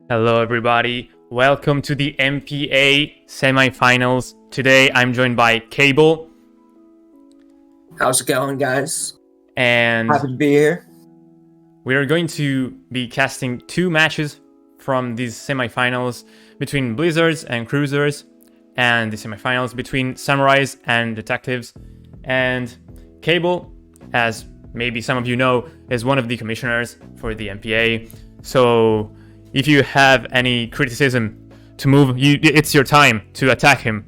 Hello everybody, welcome to the NPA Semifinals. Today I'm joined by Cable. How's it going, guys? And Happy to be here. we are going to be casting two matches from these semifinals between Blizzards and Cruisers, and the semifinals between Samurais and Detectives. And Cable, as maybe some of you know, is one of the commissioners for the NPA. So if you have any criticism to move, it's your time to attack him.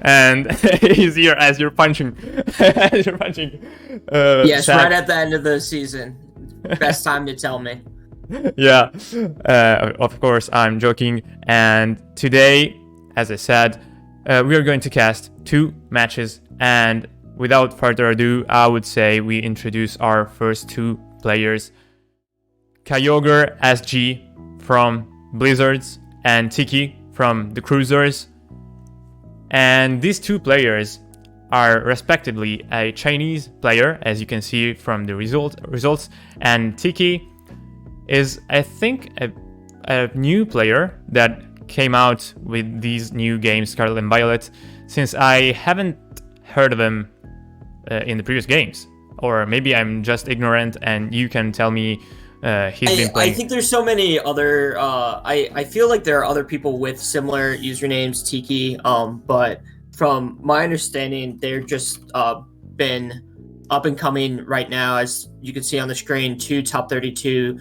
And he's here as you're punching. As you're punching. Yes, Zach. right at the end of the season. Best time to tell me. Yeah, of course, I'm joking. And today, as I said, we are going to cast two matches. And without further ado, I would say we introduce our first two players. Kyogre SG from Blizzards and Tiki from the Cruisers. And these two players are respectively a Chinese player, as you can see from the results, and Tiki is, I think, a new player that came out with these new games, Scarlet and Violet, since I haven't heard of him in the previous games. Or maybe I'm just ignorant and you can tell me he's been playing. I think there's so many other I feel like there are other people with similar usernames, Tiki, but from my understanding, they're just been up and coming right now. As you can see on the screen, two top 32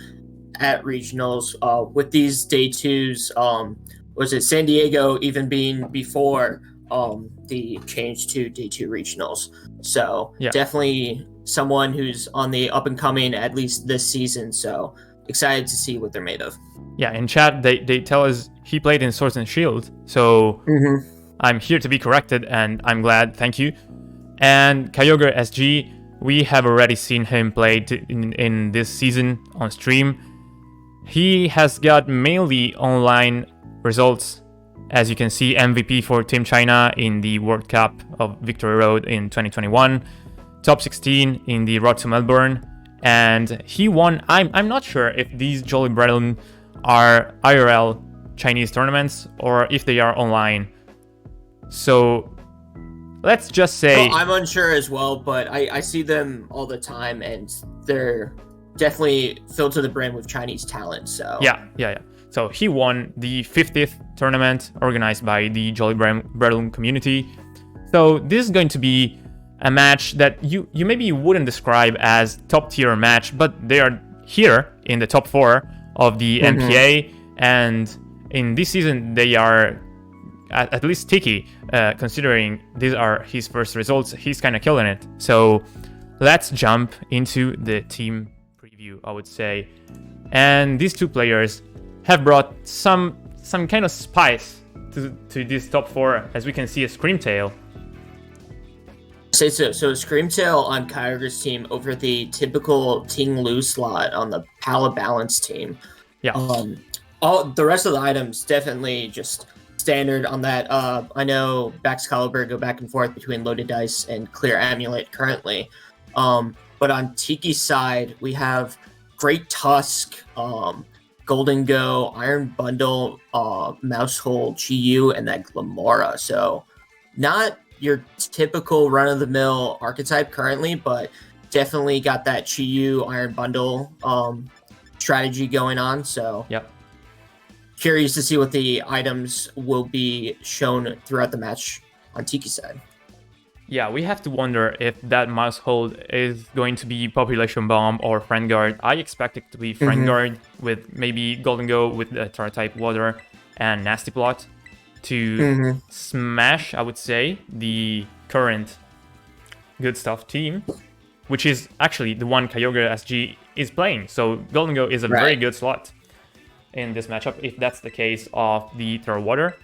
at regionals with these day twos. Was it San Diego even being before the change to day two regionals? So yeah, definitely someone who's on the up and coming, at least this season. So excited to see what they're made of. Yeah, in chat they tell us he played in Swords and Shield, so I'm here to be corrected and I'm glad, thank you. And Kyogre SG, we have already seen him play in this season on stream. He has got mainly online results. As you can see, MVP for Team China in the World Cup of Victory Road in 2021, top 16 in the Road to Melbourne, and he won. I'm not sure if these Jolly Brethren are IRL Chinese tournaments or if they are online. So let's just say I'm unsure as well, but I see them all the time, and they're definitely filled to the brim with Chinese talent. So yeah. So he won the 50th tournament organized by the Jolly Brethren community. So this is going to be a match that you maybe wouldn't describe as top tier match, but they are here in the top 4 of the NPA, and in this season they are, at least Tiki, considering these are his first results, he's kind of killing it. So let's jump into the team preview, I would say. And these two players have brought some kind of spice to this top 4, as we can see a Screamtail. So Screamtail on Kyogre's team over the typical Ting Lu slot on the Palette Balance team. Yeah. All the rest of the items definitely just standard on that. I know Baxcalibur go back and forth between Loaded Dice and Clear Amulet currently. But on Tiki's side, we have Great Tusk, Golden Go, Iron Bundle, Mousehold, Chi-Yu, and that Glamora. So not your typical run-of-the-mill archetype currently, but definitely got that Chi-Yu Iron Bundle strategy going on. So yep. Curious to see what the items will be shown throughout the match on Tiki's side. Yeah, we have to wonder if that Mousehold is going to be Population Bomb or Friend Guard. I expect it to be Friend Guard with maybe Golden Go with the Terra-type Water and Nasty Plot to smash, I would say, the current Good Stuff team, which is actually the one Kyogre SG is playing. So Golden Go is a very good slot in this matchup, if that's the case of the Terra Water.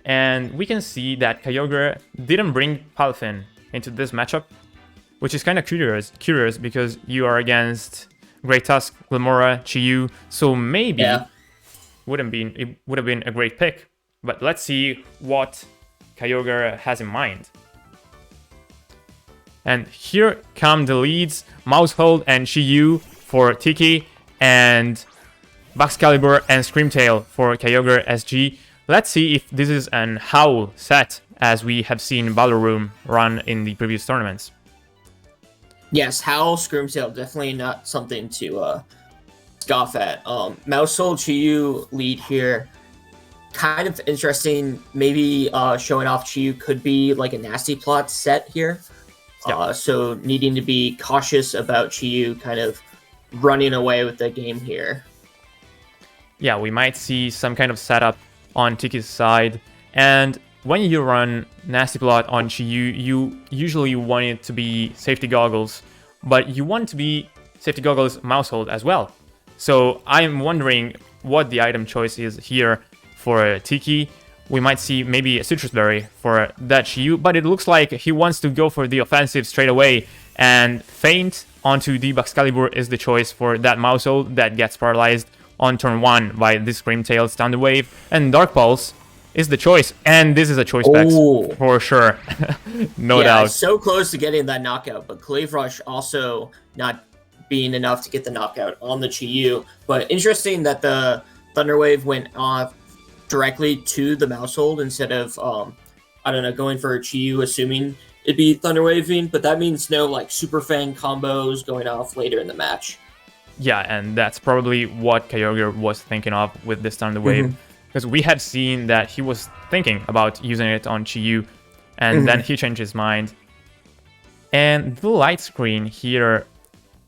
And we can see that Kyogre didn't bring Palafin into this matchup, which is kind of curious because you are against Great Tusk, Glamora, Chi-Yu, so maybe it would have been a great pick. But let's see what Kyogre has in mind. And here come the leads, Mousehold and Chi-Yu for Tiki, and Baxcalibur and Screamtail for Kyogre SG. Let's see if this is an Howl set, as we have seen Battle Room run in the previous tournaments. Yes, Howl, Screamtail, definitely not something to scoff at. Mousehold Chiyu lead here. Kind of interesting, maybe showing off Chiyu could be like a nasty plot set here. Yeah. So needing to be cautious about Chiyu kind of running away with the game here. Yeah, we might see some kind of setup on Tiki's side, and when you run Nasty Plot on Chiyu, you usually want it to be Safety Goggles, but you want to be Safety Goggles Mousehold as well. So I'm wondering what the item choice is here for Tiki. We might see maybe a Citrus Berry for that Chiyu, but it looks like he wants to go for the offensive straight away, and Feint onto the Baxcalibur is the choice for that Mousehold that gets paralyzed on turn 1 by this Screamtail's Thunder Wave, and Dark Pulse is the choice, and this is a choice specs for sure. No doubt. So close to getting that knockout, but Clave Rush also not being enough to get the knockout on the Chiyu. But interesting that the Thunder Wave went off directly to the Mousehold instead of, I don't know, going for a Chiyu, assuming it'd be Thunder Waving, but that means no like Super Fang combos going off later in the match. Yeah, and that's probably what Kyogre was thinking of with this Thunder Wave, because we had seen that he was thinking about using it on Chiyu, and then he changed his mind. And the light screen here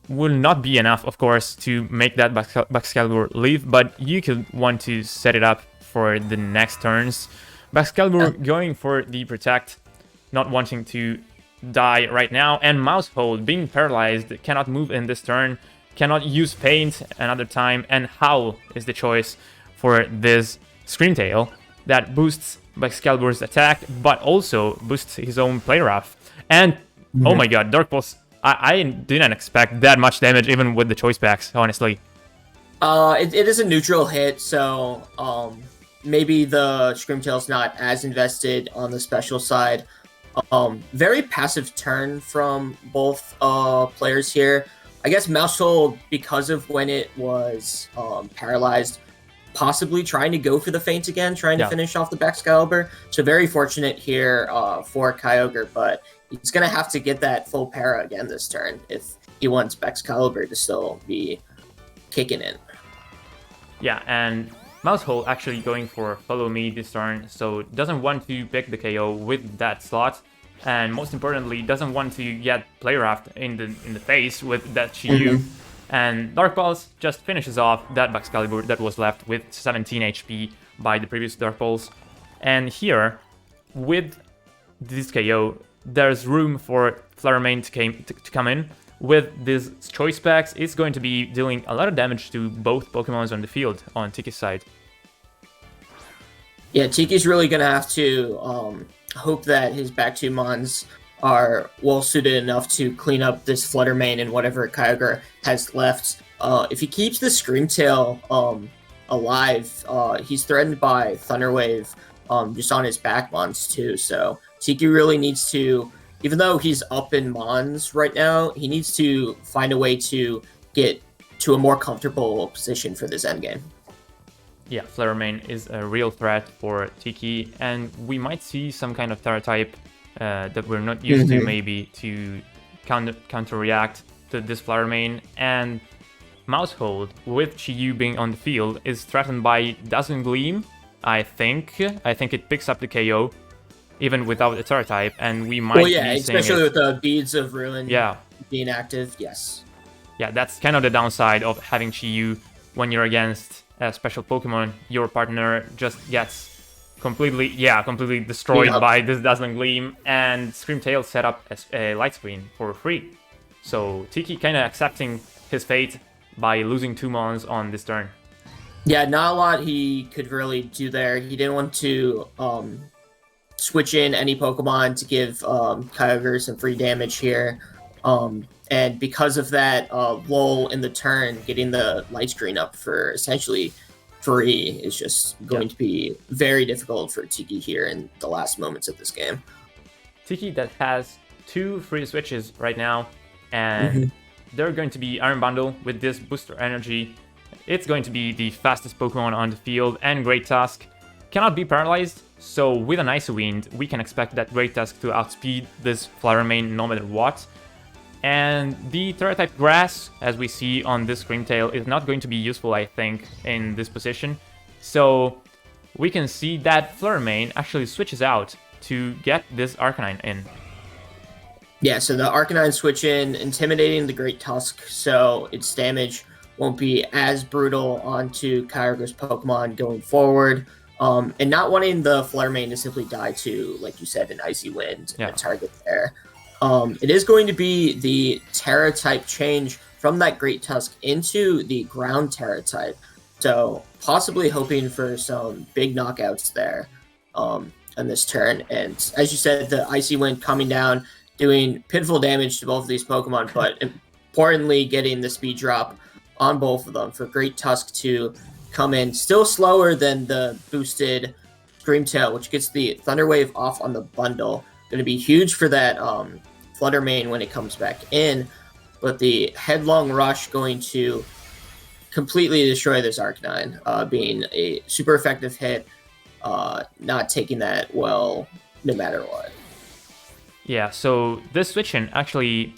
will not be enough, of course, to make that Baxcalibur leave, but you could want to set it up for the next turns. Baxcalibur going for the Protect, not wanting to die right now, and Mousehold being paralyzed, cannot move in this turn, cannot use Feint another time, and Howl is the choice for this Screamtail that boosts Baxcalibur's attack, but also boosts his own play rough. And oh my god, Dark Pulse, I didn't expect that much damage even with the choice packs, honestly. It is a neutral hit, so maybe the Screamtail's not as invested on the special side. Very passive turn from both players here. I guess Mousehold, because of when it was paralyzed, possibly trying to go for the feint again, trying to finish off the Baxcalibur. So very fortunate here for Kyogre, but he's going to have to get that full para again this turn if he wants Baxcalibur to still be kicking in. Yeah, and Mousehold actually going for Follow Me this turn, so doesn't want to pick the KO with that slot. And most importantly, doesn't want to get Play Raft in the face with that Chiyu. And Dark Pulse just finishes off that Baxcalibur that was left with 17 HP by the previous Dark Pulse. And here, with this KO, there's room for Fluttermane to come in. With these choice packs, it's going to be dealing a lot of damage to both Pokemons on the field on Tiki's side. Yeah, Tiki's really going to have to hope that his back two Mons are well-suited enough to clean up this Fluttermane and whatever Kyogre has left. If he keeps the Screamtail alive, he's threatened by Thunder Wave just on his back Mons too. So Tiki really needs to, even though he's up in Mons right now, he needs to find a way to get to a more comfortable position for this endgame. Yeah, Fluttermane is a real threat for Tiki, and we might see some kind of Terra type that we're not used to, maybe, to counter-react to this Fluttermane. And Mousehold, with Chiyu being on the field, is threatened by Dazzling Gleam, I think. I think it picks up the KO, even without the Terra type, and we might be especially with the Beads of Ruin being active, yes. Yeah, that's kind of the downside of having Chiyu when you're against a special Pokemon. Your partner just gets completely destroyed by this Dazzling Gleam, and Screamtail set up a light screen for free. So Tiki kind of accepting his fate by losing 2 Mons on this turn. Yeah, not a lot he could really do there. He didn't want to switch in any Pokemon to give Kyogre some free damage here. And because of that lull in the turn, getting the light screen up for essentially free is just going to be very difficult for Tiki here in the last moments of this game. Tiki that has 2 free switches right now, and they're going to be Iron Bundle with this booster energy, It's going to be the fastest Pokemon on the field, and Great Tusk cannot be paralyzed, so with an Icy Wind, we can expect that Great Tusk to outspeed this Flutter Mane no matter what. And the Terra-type Grass, as we see on this Screamtail, is not going to be useful, I think, in this position. So we can see that Flutter Mane actually switches out to get this Arcanine in. Yeah, so the Arcanine switch in, intimidating the Great Tusk, so its damage won't be as brutal onto Kyogre's Pokemon going forward. And not wanting the Flutter Mane to simply die to, like you said, an Icy Wind and a target there. It is going to be the Terra-type change from that Great Tusk into the Ground Terra-type. So possibly hoping for some big knockouts there on this turn. And as you said, the Icy Wind coming down, doing pitiful damage to both of these Pokemon, but importantly getting the speed drop on both of them for Great Tusk to come in still slower than the boosted Screamtail, which gets the Thunder Wave off on the bundle. Going to be huge for that Flutter Mane when it comes back in, but the Headlong Rush going to completely destroy this Arcanine, being a super effective hit, not taking that well no matter what. Yeah, so this switch-in actually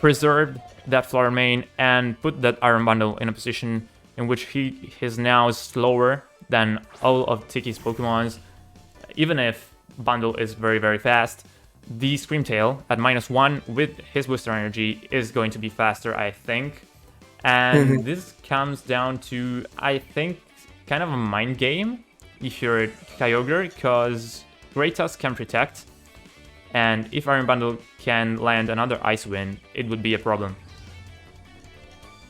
preserved that Flutter Mane and put that Iron Bundle in a position in which he is now slower than all of Tiki's Pokemons. Even if Bundle is very, very fast, the Screamtail at -1 with his Booster Energy is going to be faster, I think. And this comes down to, I think, kind of a mind game if you're Kyogre, because Great Tusk can protect, and if Iron Bundle can land another Ice Wind, it would be a problem.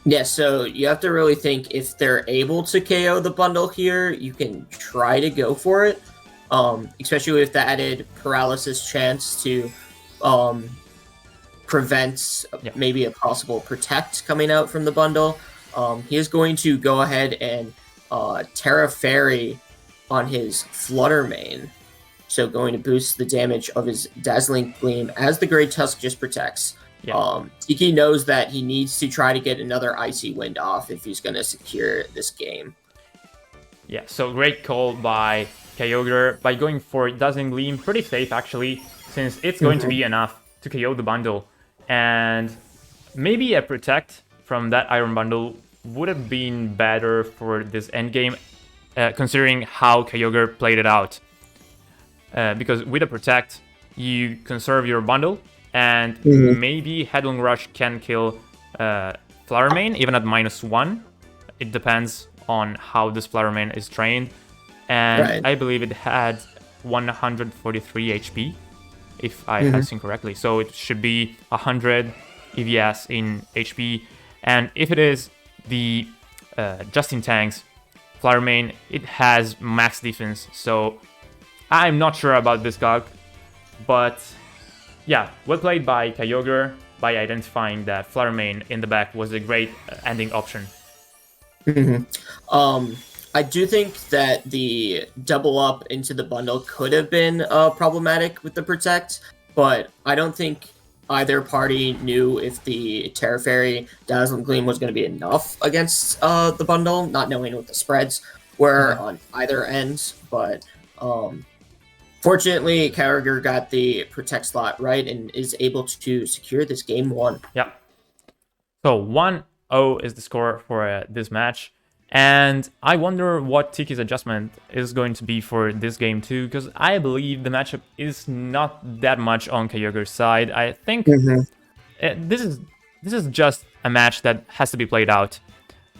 Yeah, so you have to really think if they're able to KO the bundle here, you can try to go for it, especially with the added paralysis chance to prevent maybe a possible protect coming out from the bundle. He is going to go ahead and Terra Fairy on his Flutter Mane. So going to boost the damage of his Dazzling Gleam as the Great Tusk just protects. Yeah. Tiki knows that he needs to try to get another Icy Wind off if he's going to secure this game. Yeah, so great call by Kyogre by going for Dazzling Gleam. Pretty safe, actually, since it's going to be enough to KO the bundle. And maybe a Protect from that Iron Bundle would have been better for this endgame, considering how Kyogre played it out. Because with a Protect, you conserve your bundle, and maybe Headlong Rush can kill Flutter Mane, even at -1. It depends on how this Flutter Mane is trained. And I believe it had 143 HP, if I have seen correctly. So it should be 100 EVS in HP. And if it is the Justin Tanks Flutter Mane, it has max defense. So I'm not sure about this Gog, but yeah, well played by Kyogre by identifying that Flutter Mane in the back was a great ending option. I do think that the double up into the bundle could have been problematic with the Protect, but I don't think either party knew if the Terra Fairy Dazzling Gleam was going to be enough against the bundle, not knowing what the spreads were on either end. But fortunately, Kyogre got the Protect slot right and is able to secure this game 1. Yeah. So 1-0 is the score for this match. And I wonder what Tiki's adjustment is going to be for this game too, because I believe the matchup is not that much on Kyogre's side. I think this is just a match that has to be played out,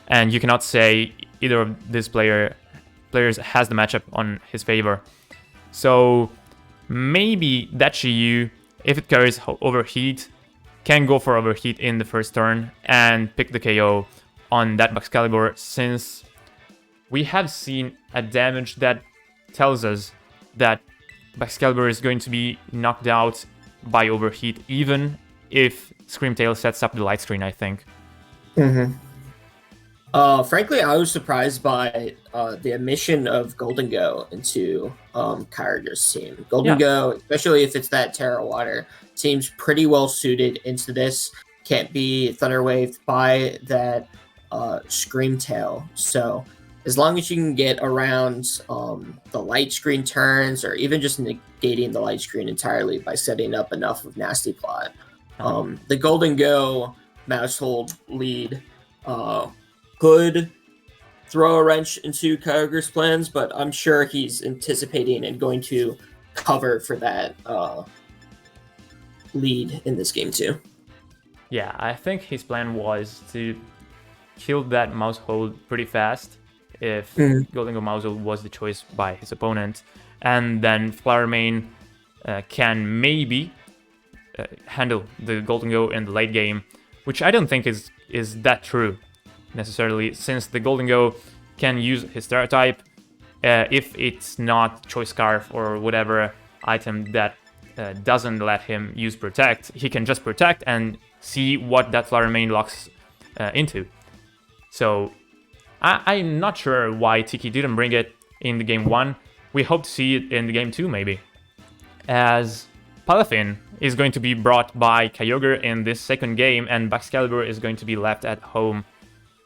and you cannot say either of these players has the matchup on his favor. So maybe that Shiyu, if it carries Overheat, can go for Overheat in the first turn and pick the KO on that Baxcalibur, since we have seen a damage that tells us that Baxcalibur is going to be knocked out by Overheat, even if Screamtail sets up the light screen, I think. Frankly, I was surprised by the omission of Golden Go into Kyogre's team. Golden Go, especially if it's that Terra Water, seems pretty well suited into this. Can't be Thunder Waved by that Screamtail. So as long as you can get around the light screen turns, or even just negating the light screen entirely by setting up enough of Nasty Plot, the Golden Go mouse hold lead could throw a wrench into Kyogre's plans, but I'm sure he's anticipating and going to cover for that lead in this game too. Yeah, I think his plan was to kill that mouse hold pretty fast if Golden Go mouse hold was the choice by his opponent, and then Flower Main can maybe handle the Golden Go in the late game, which I don't think is that true necessarily, since the Golden Go can use his Terra type if it's not Choice Scarf or whatever item that doesn't let him use Protect. He can just Protect and see what that Flower Main locks into. So I'm not sure why Tiki didn't bring it in the game 1. We hope to see it in the game 2 maybe, as Palafin is going to be brought by Kyogre in this second game, and Baxcalibur is going to be left at home.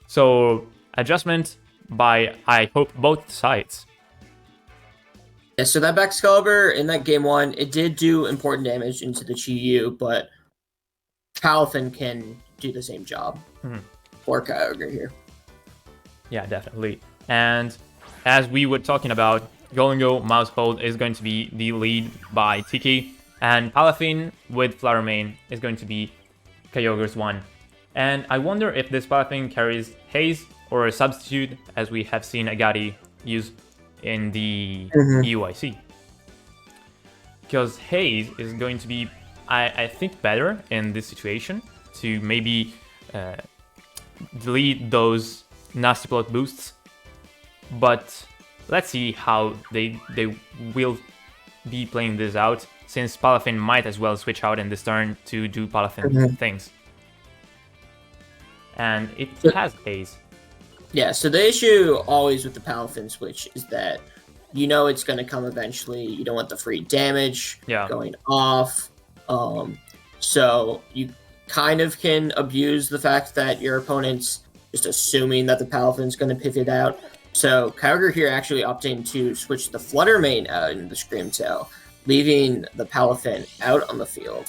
So adjustment by, I hope, both sides. Yeah, so that Baxcalibur in that game 1, it did do important damage into the Chi-Yu, but Palafin can do the same job for Kyogre here. Yeah, definitely. And as we were talking about, Golden Go mouse hold is going to be the lead by Tiki, and Palafin with Flower Main is going to be Kyogre's one. And I wonder if this Palafin carries Haze or a substitute, as we have seen Agati use in the EUIC. Because Haze is going to be, I think, better in this situation to maybe delete those Nasty Plot boosts. But let's see how they will be playing this out, since Palafin might as well switch out in this turn to do Palafin things. And it has Haze. Yeah, so the issue always with the Palafin switch is that you know it's going to come eventually. You don't want the free damage going off. So you kind of can abuse the fact that your opponent's just assuming that the Palafin's going to pivot out. So Kyogre here actually opting to switch the Flutter Mane out in the Screamtail, leaving the Palafin out on the field.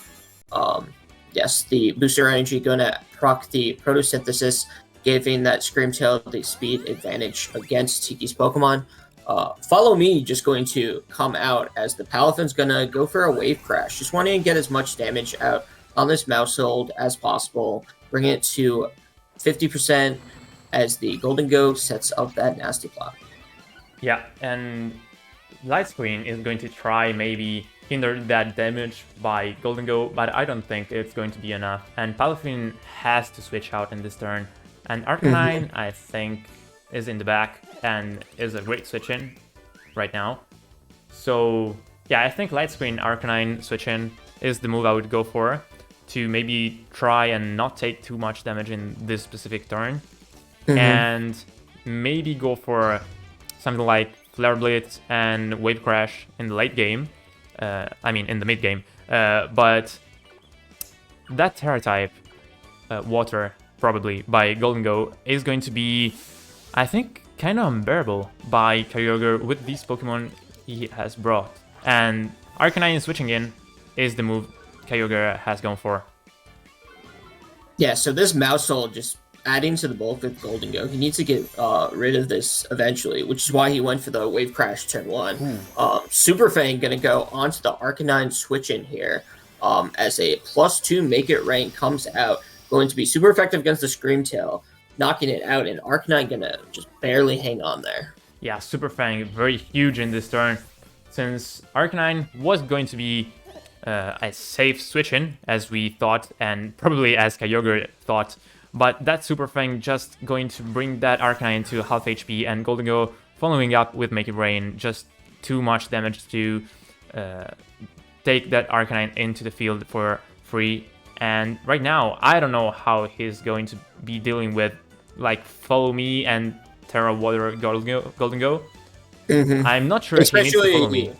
Yes, the Booster Energy going to proc the Photosynthesis, giving that Screamtail the speed advantage against Tiki's Pokemon. Follow Me just going to come out as the Palafin's going to go for a Wave Crash, just wanting to get as much damage out on this mouse hold as possible, bring it to 50% as the Golden Go sets up that Nasty Plot. Yeah, and Light Screen is going to try maybe hinder that damage by Golden Go, but I don't think it's going to be enough. And Palafin has to switch out in this turn. And Arcanine, I think, is in the back and is a great switch-in right now. So yeah, I think Light Screen Arcanine switch-in is the move I would go for, to maybe try and not take too much damage in this specific turn. And maybe go for something like Flare Blitz and Wave Crash in the late game. In the mid game. But that Terra type, Water, probably, by Golden Go, is going to be, I think, kind of unbearable by Kyogre with these Pokemon he has brought. And Arcanine switching in is the move Kyogre has gone for. Yeah, so this mouse hold just adding to the bulk with Golden Go. He needs to get rid of this eventually, which is why he went for the Wave Crash turn 1. Super Fang going to go onto the Arcanine switch in here as a +2 Make It Rain comes out. Going to be super effective against the Screamtail, knocking it out, and Arcanine going to just barely hang on there. Yeah, Super Fang very huge in this turn, since Arcanine was going to be a safe switch-in, as we thought, and probably as Kyogre thought. But that Super Fang just going to bring that Arcanine to half HP, and Golden Go following up with Make It Rain, just too much damage to take that Arcanine into the field for free. And right now, I don't know how he's going to be dealing with, like, Follow Me and Terra Water Golden Go. I'm not sure if he needs to Follow Me.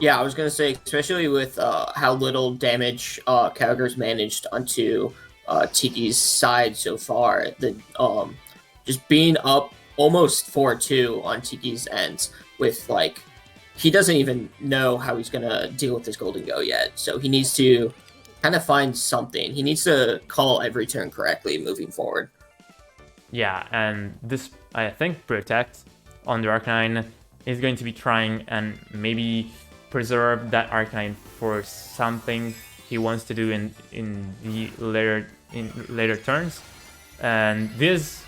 Yeah, I was going to say, especially with how little damage Kyogre's managed onto Tiki's side so far. The just being up almost 4-2 on Tiki's ends with like he doesn't even know how he's gonna deal with this Golden Go yet. So he needs to kind of find something. He needs to call every turn correctly moving forward. Yeah, and this, I think, Protect on the Arcanine is going to be trying and maybe preserve that Arcanine for something he wants to do in later turns. And this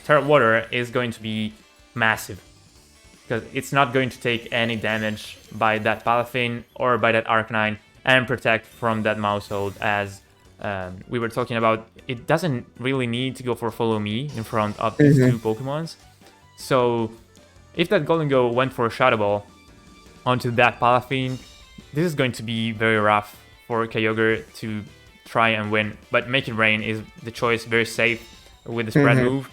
Turret Water is going to be massive, because it's not going to take any damage by that Palafin or by that Arcanine, and protect from that Mousehold, as we were talking about. It doesn't really need to go for Follow Me in front of these two Pokemons. So if that Golden Go went for a Shadow Ball onto that Palafin, this is going to be very rough for Kyogre to try and win. But Make It Rain is the choice, very safe with the spread move.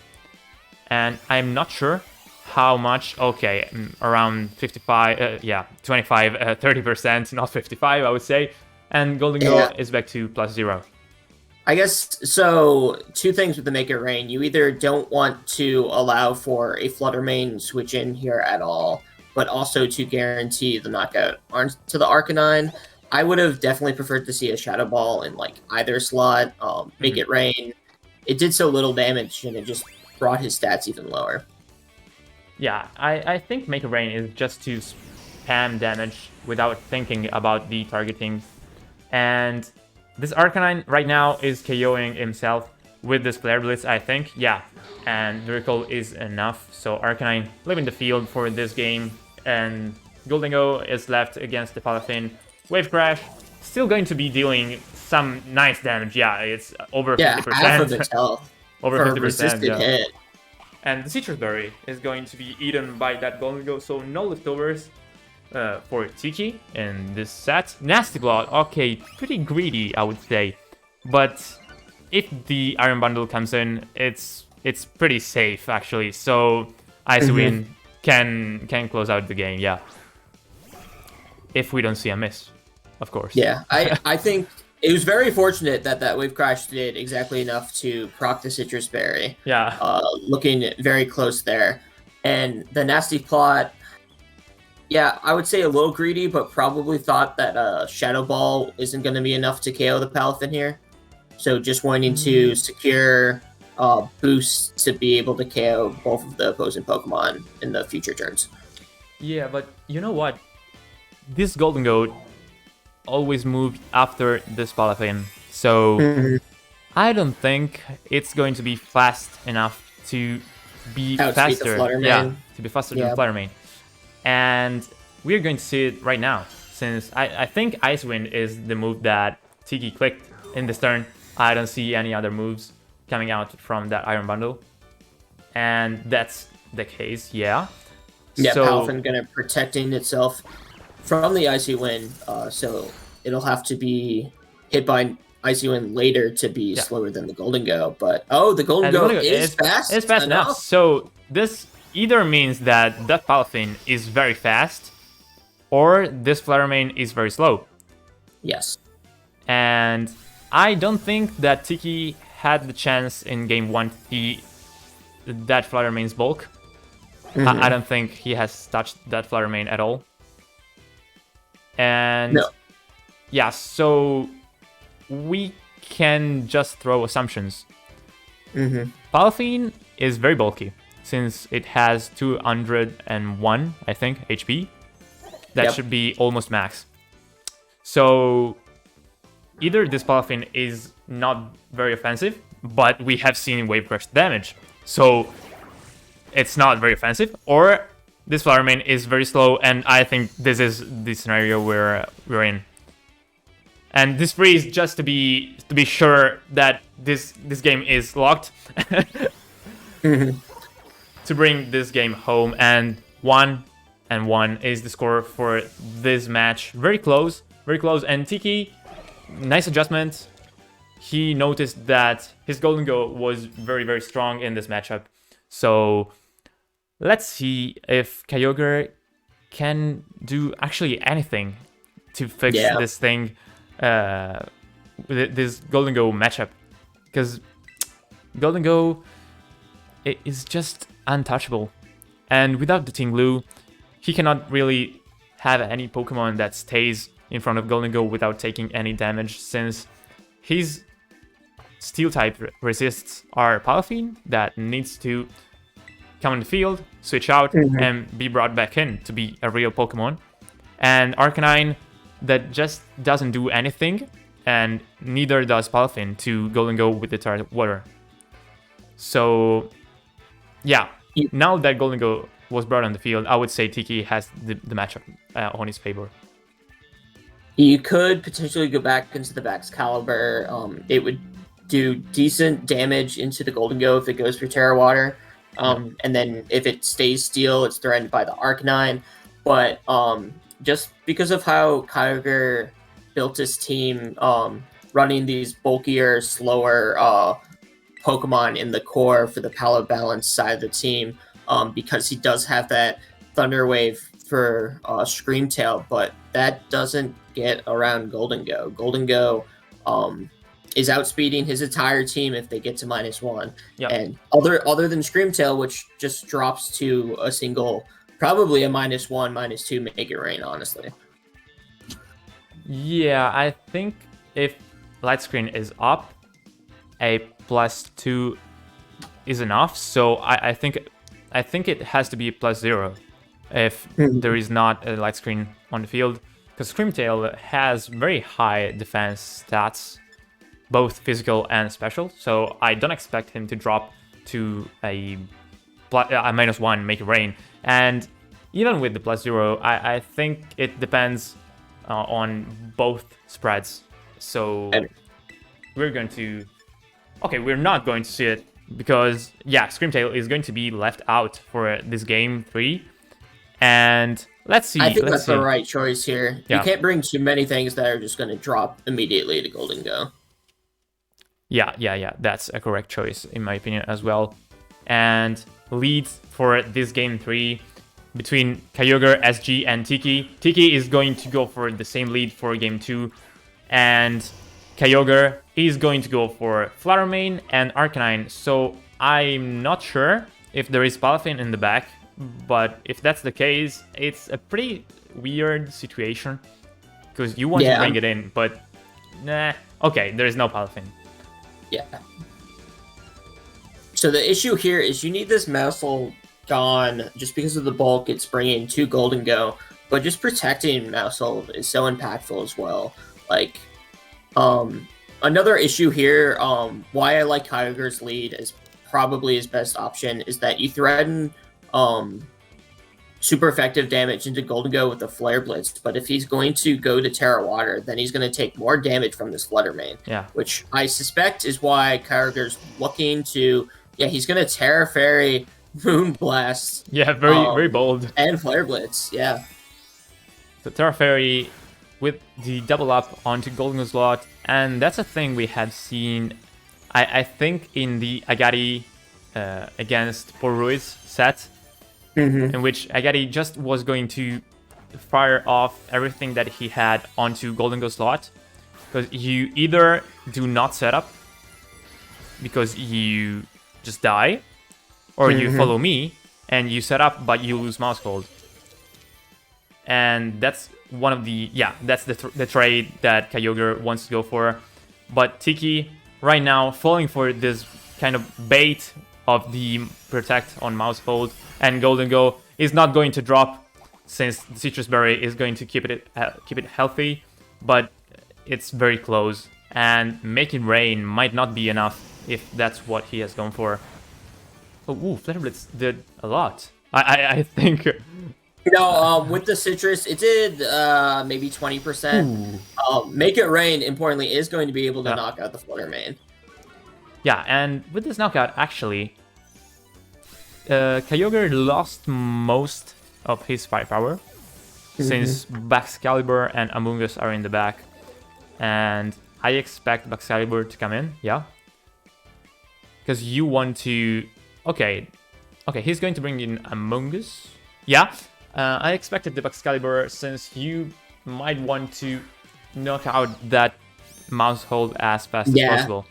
And I'm not sure how much. Okay, around 55, 25, 30%, not 55, I would say. And Golden Go is back to +0. I guess so. Two things with the Make It Rain. You either don't want to allow for a Flutter Mane switch in here at all, but also to guarantee the knockout to the Arcanine. I would have definitely preferred to see a Shadow Ball in like either slot. Make It Rain. It did so little damage, and it just brought his stats even lower. Yeah, I think Make It Rain is just to spam damage without thinking about the targeting. And this Arcanine right now is KOing himself with this Flare Blitz, I think. Yeah, and the recall is enough. So Arcanine leaving the field for this game. And Golden Go is left against the Palafin. Wave Crash, still going to be dealing some nice damage. Yeah, it's over 50%. Half of its health. Over 50%. Yeah. Hit. And the Citrus Berry is going to be eaten by that Golden Go, so no leftovers for Tiki in this set. Nasty Claw, okay, pretty greedy, I would say. But if the Iron Bundle comes in, it's pretty safe, actually. So Icy Wind can close out the game, yeah. If we don't see a miss, of course. Yeah, I think it was very fortunate that Wave Crash did exactly enough to proc the Citrus Berry. Yeah. Looking very close there. And the Nasty Plot, yeah, I would say a little greedy, but probably thought that Shadow Ball isn't going to be enough to KO the Palafin here. So just wanting to secure boosts to be able to KO both of the opposing Pokemon in the future turns. Yeah, but you know what? This Golden Goat always moved after this Palafin, so I don't think it's going to be fast enough to be faster. Yeah, to be faster than Flutter Mane. And we're going to see it right now, since I think Ice Wind is the move that Tiki clicked in this turn. I don't see any other moves coming out from that Iron Bundle, and that's the case. Yeah. Yeah, so, Palafin gonna protecting itself from the Icy Wind, so it'll have to be hit by Icy Wind later to be slower than the Golden Go. But the Golden Go is fast. It's fast enough. So this either means that Palafin is very fast, or this Flutter Mane is very slow. Yes. And I don't think that Tiki had the chance in game 1 to see that Flutter Mane's bulk. I don't think he has touched that Flutter Mane at all. And yeah, so we can just throw assumptions. Palafin is very bulky, since it has 201, I think, HP. That should be almost max. So either this Palafin is not very offensive, but we have seen Wave Crush damage, so it's not very offensive, or this Flutter Mane is very slow, and I think this is the scenario we're in. And this freeze, just to be sure that this game is locked, to bring this game home. And 1-1 is the score for this match. Very close, very close. And Tiki, nice adjustment. He noticed that his Golden Go was very, very strong in this matchup. So let's see if Kyogre can do actually anything to fix this thing, this Golden Go matchup. Because Golden Go is just untouchable. And without the Tinglu, he cannot really have any Pokemon that stays in front of Golden without taking any damage, since his Steel-type resists are Palafine that needs to come in the field, switch out, and be brought back in to be a real Pokemon. And Arcanine that just doesn't do anything, and neither does Palafin to Golden with the Turret Water. So, yeah, now that Golden was brought on the field, I would say Tiki has the matchup on his favor. You could potentially go back into the Baxcalibur. It would do decent damage into the Golden if it goes for Terra Water. And then if it stays Steel, it's threatened by the Arcanine. But just because of how Kyogre built his team, running these bulkier, slower Pokemon in the core for the power balance side of the team, because he does have that Thunder Wave for Screamtail, but that doesn't get around Golden is outspeeding his entire team if they get to -1. Yep. And other than Screamtail, which just drops to a single, probably a -1, -2 Make It Rain, honestly. Yeah, I think if Light Screen is up, a +2 is enough. So I think it has to be +0 if there is not a Light Screen on the field, because Screamtail has very high defense stats, both physical and special, so I don't expect him to drop to a -1 Make It Rain. And even with the +0, I think it depends on both spreads. So we're not going to see it, because yeah, Screamtail is going to be left out for this game 3. And let's see. I think that's the right choice here. Yeah. You can't bring too many things that are just going to drop immediately to Golden Yeah, that's a correct choice in my opinion as well. And leads for this game 3 between Kyogre, SG, and Tiki. Tiki is going to go for the same lead for game 2, and Kyogre is going to go for Fluttermane and Arcanine. So I'm not sure if there is Palafin in the back, but if that's the case, it's a pretty weird situation, because you want to bring it in, but nah. Okay, there is no Palafin. Yeah. So the issue here is you need this Mousehole gone just because of the bulk it's bringing to Golden but just protecting Mousehole is so impactful as well. Like, another issue here, why I like Kyogre's lead as probably his best option, is that you threaten super effective damage into Golden with the Flare Blitz, but if he's going to go to Terra Water, then he's going to take more damage from this Fluttermane. Yeah. Which I suspect is why Kyogre's looking to, he's going to Terra Fairy, Moonblast. Yeah, very bold. And Flare Blitz, yeah. So Terra Fairy with the double up onto Golden slot, and that's a thing we had seen, I think, in the Agati against Poruiz set, in which Agati just was going to fire off everything that he had onto Golden slot, because you either do not set up because you just die, or you follow me and you set up but you lose Mousehole. And that's one of the, that's the trade that Kyogre wants to go for. But Tiki, right now, falling for this kind of bait of the Protect on Mousehole, and Golden is not going to drop, since the Citrus Berry is going to keep it healthy, but it's very close. And Make It Rain might not be enough if that's what he has gone for. Oh, Flare Blitz did a lot. I think... with the Citrus, it did maybe 20%. Make It Rain, importantly, is going to be able to knock out the Fluttermane. Yeah, and with this knockout, actually, Kyogre lost most of his firepower, since Baxcalibur and Amoonguss are in the back. And I expect Baxcalibur to come in, because you want to... Okay, he's going to bring in Amoonguss. Yeah, I expected the Baxcalibur, since you might want to knock out that Mousehole as fast as possible.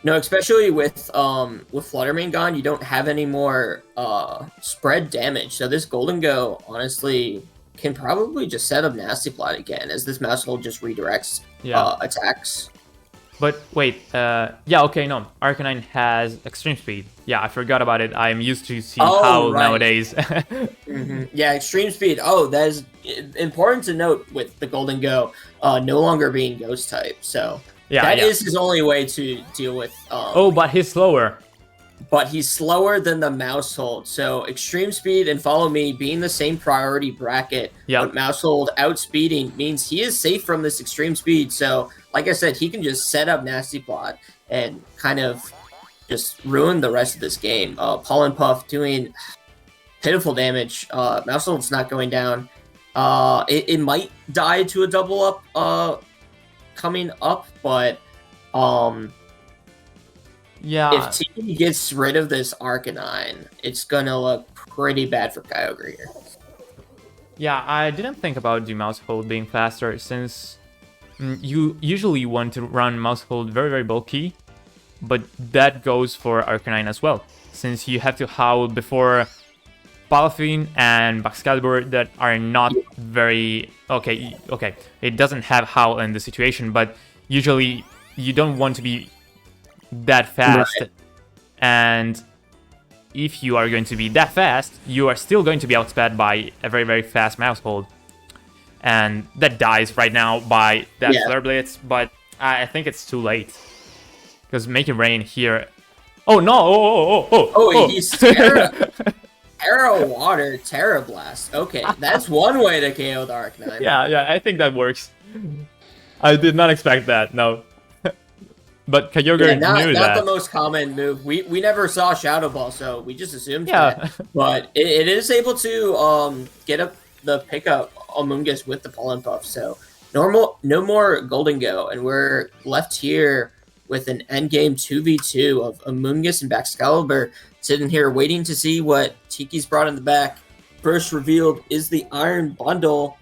No, especially with Fluttermane gone, you don't have any more spread damage. So this Golden Go honestly can probably just set up Nasty Plot again, as this Mouse Hold just redirects Yeah. attacks. But wait, yeah, okay, no. Arcanine has extreme speed. Yeah, I forgot about it. I'm used to seeing Oh, Howl right. nowadays. Yeah, extreme speed. Oh, that is important to note with the Golden Go no longer being Ghost type. So Yeah, that yeah. is his only way to deal with. Oh, but he's slower. But he's slower than the Mouse Hold. So extreme speed and Follow Me being the same priority bracket, Yeah. but Mouse Hold outspeeding means he is safe from this extreme speed. So, like I said, he can just set up Nasty Plot and kind of just ruin the rest of this game. Pollen Puff doing pitiful damage. Mouse Hold's not going down. It might die to a double up coming up, but Yeah. if Tiki gets rid of this Arcanine, it's gonna look pretty bad for Kyogre here. Yeah, I didn't think about the mouse hold being faster since you usually want to run mouse hold very, very bulky, but that goes for Arcanine as well, since you have to howl before Palafin and Baxcalibur that are not very... Okay, it doesn't have howl in the situation, but usually you don't want to be that fast, Right. and if you are going to be that fast, you are still going to be outsped by a very, very fast mouse hold. And that dies right now by that Flare Blitz, but I think it's too late. Because Make It Rain here... Oh no! Oh, he's Terra Water, Terra Blast. Okay, that's one way to KO the Arcanine. Yeah, I think that works. I did not expect that, no. But Kyogre knew that. Not the most common move. We never saw Shadow Ball, so we just assumed Yeah. that. But it is able to get up the pickup Amoonguss with the Pollen Puff. So no more Golden Go, and we're left here with an endgame 2v2 of Amoonguss and Baxcalibur sitting here waiting to see what Tiki's brought in the back. First revealed is the Iron Bundle.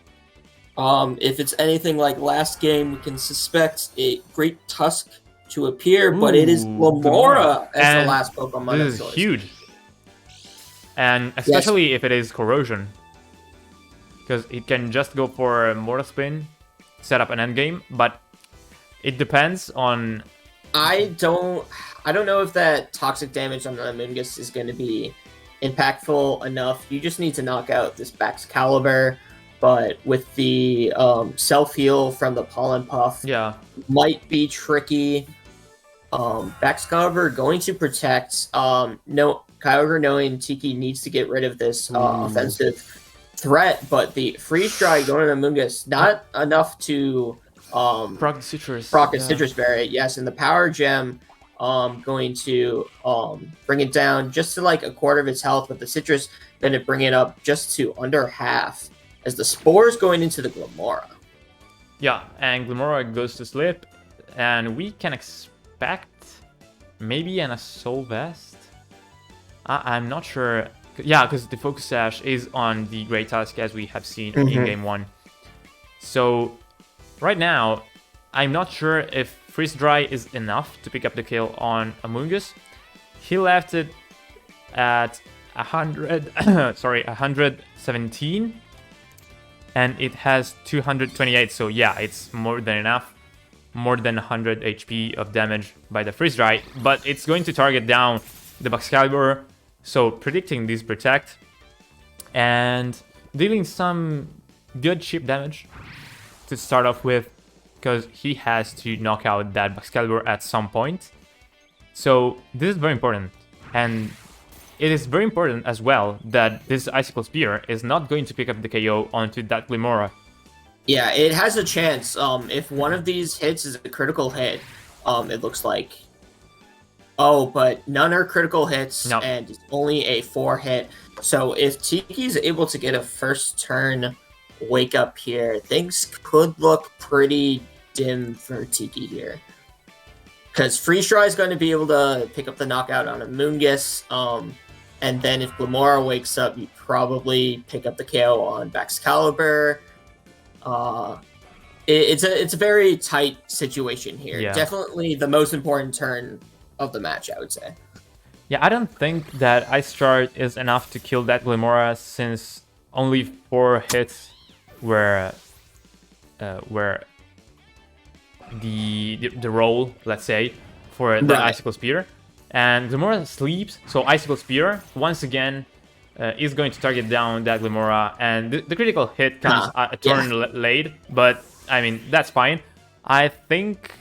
If it's anything like last game, we can suspect a Great Tusk to appear, but it is Glimmora as the last Pokemon. This is huge. And especially if it is Corrosion. Because it can just go for a Mortal Spin, set up an endgame, but it depends on... I don't know if that toxic damage on the Amoonguss is going to be impactful enough. You just need to knock out this Baxcalibur, but with the self-heal from the Pollen Puff, might be tricky. Baxcalibur going to protect. Kyogre knowing Tiki needs to get rid of this offensive threat, but the Freeze Dry going to Amoonguss, not enough to proc the Citrus. Citrus Berry, yes, and the Power Gem going to bring it down just to like a quarter of its health, with the Citrus going to bring it up just to under half as the Spores going into the Glimmora. Yeah, and Glimmora goes to sleep, and we can expect maybe an Assault Vest? I'm not sure. Yeah, because the Focus Sash is on the Great Tusk, as we have seen in Game 1. So, right now, I'm not sure if Freeze Dry is enough to pick up the kill on Amoonguss. He left it at 117, and it has 228, so yeah, it's more than enough. More than 100 HP of damage by the Freeze Dry, but it's going to target down the Baxcalibur, so predicting this Protect and dealing some good chip damage to start off with, because he has to knock out that Baxcalibur at some point. So this is very important, and it is very important as well that this Icicle Spear is not going to pick up the KO onto that Glimmora. Yeah, it has a chance. If one of these hits is a critical hit, it looks like. Oh, but none are critical hits, and it's only a 4-hit. So if Tiki's able to get a first turn wake up here, things could look pretty dim for Tiki here. Because Freeze Dry is going to be able to pick up the knockout on Amoonguss, and then if Glimmora wakes up, you probably pick up the KO on Baxcalibur. It's a very tight situation here. Yeah. Definitely the most important turn of the match, I would say. Yeah, I don't think that Ice Shard is enough to kill that Glimora, since only 4 hits were the roll, let's say, for the Icicle Spear. And Glimora sleeps, so Icicle Spear, once again, is going to target down that Glimora, and the critical hit comes a turn late, but, I mean, that's fine. I think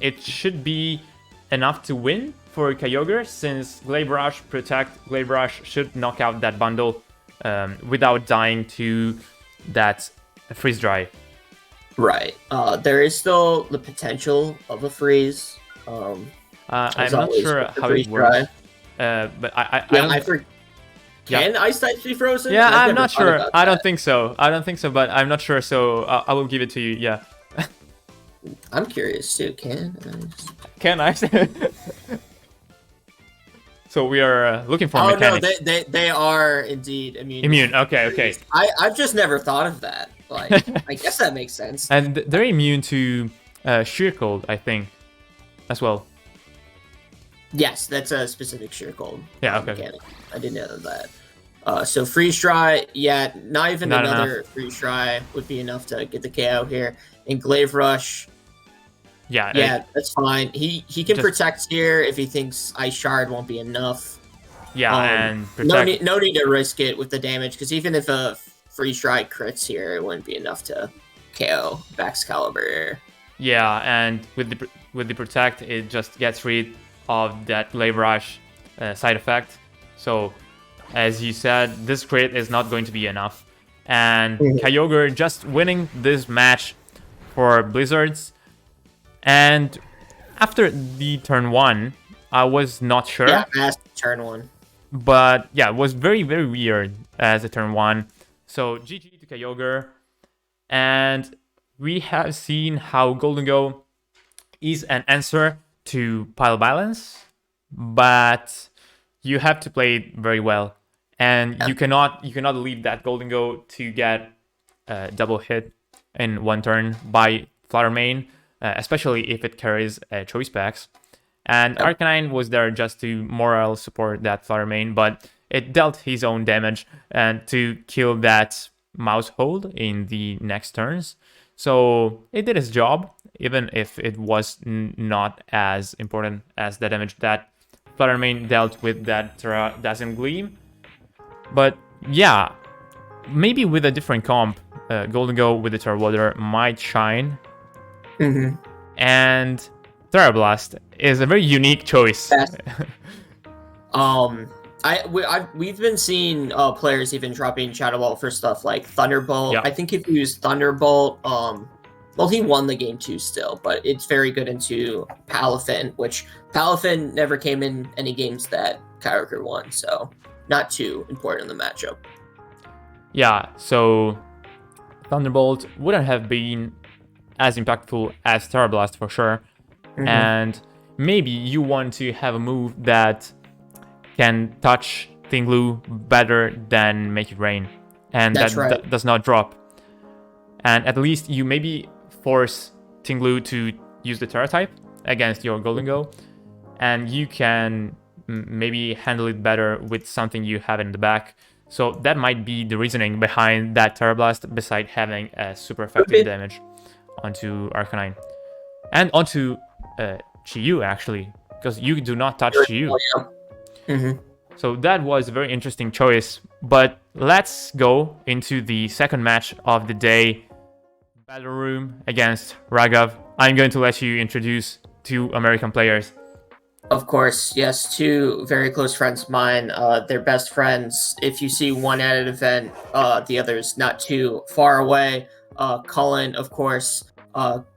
it should be enough to win for Kyogre, since Glaive Rush, Glaive Rush should knock out that bundle without dying to that Freeze Dry. Right. There is still the potential of a freeze. I'm not sure how it works, but I don't... Can Ice types be frozen? Yeah, I'm not sure. I don't think so. But I'm not sure, so I will give it to you. Yeah. I'm curious too. Can I? So we are looking for mechanics. Oh no, they are indeed immune. Immune. Okay. I've just never thought of that. Like, I guess that makes sense. And they're immune to Sheer Cold, I think, as well. Yes, that's a specific Sheer Cold. Yeah. Okay. Mechanic. I didn't know that. So Freeze Dry, not another enough. Freeze Dry would be enough to get the KO here. And Glaive Rush. Yeah, that's fine. He can protect here if he thinks Ice Shard won't be enough. Yeah, and protect. No need to risk it with the damage, because even if a Freeze Dry crits here, it wouldn't be enough to KO Baxcalibur. Yeah, and with the protect, it just gets rid of that Glaive Rush side effect. So, as you said, this crit is not going to be enough. And Kyogre just winning this match for Blizzards. And after the turn 1, I was not sure. Yeah, past turn 1. But yeah, it was very, very weird as a turn 1. So GG to Kyogre. And we have seen how Golden is an answer to Pile Balance, but you have to play it very well. And you cannot leave that Golden to get a double hit in one turn by Flutter Mane. Especially if it carries choice packs. And Arcanine was there just to morale support that Flutter Mane, but it dealt his own damage and to kill that Mouse Hold in the next turns. So it did its job, even if it was not as important as the damage that Flutter Mane dealt with that Dazzling Gleam. But yeah, maybe with a different comp, Golden with the Terrawater might shine. And Therablast is a very unique choice. We've been seeing players even dropping Shadow Ball for stuff like Thunderbolt. Yeah. I think if you use Thunderbolt, well, he won the game too still, but it's very good into Palafin, which Palafin never came in any games that Kyogre won, so not too important in the matchup. Yeah, so Thunderbolt wouldn't have been as impactful as Therablast for sure. And maybe you want to have a move that can touch Tinglu better than Make It Rain, and that does not drop. And at least you maybe force Tinglu to use the Terra type against your Golden and you can maybe handle it better with something you have in the back. So that might be the reasoning behind that Therablast, beside having a super effective damage onto Arcanine and onto Chi-Yu, actually, because you do not touch Chi-Yu. So that was a very interesting choice. But let's go into the second match of the day, Battle Room against Raghav. I'm going to let you introduce 2 American players. Of course, yes, 2 very close friends of mine. They're best friends. If you see one at an event, the other's not too far away. Cullen, of course,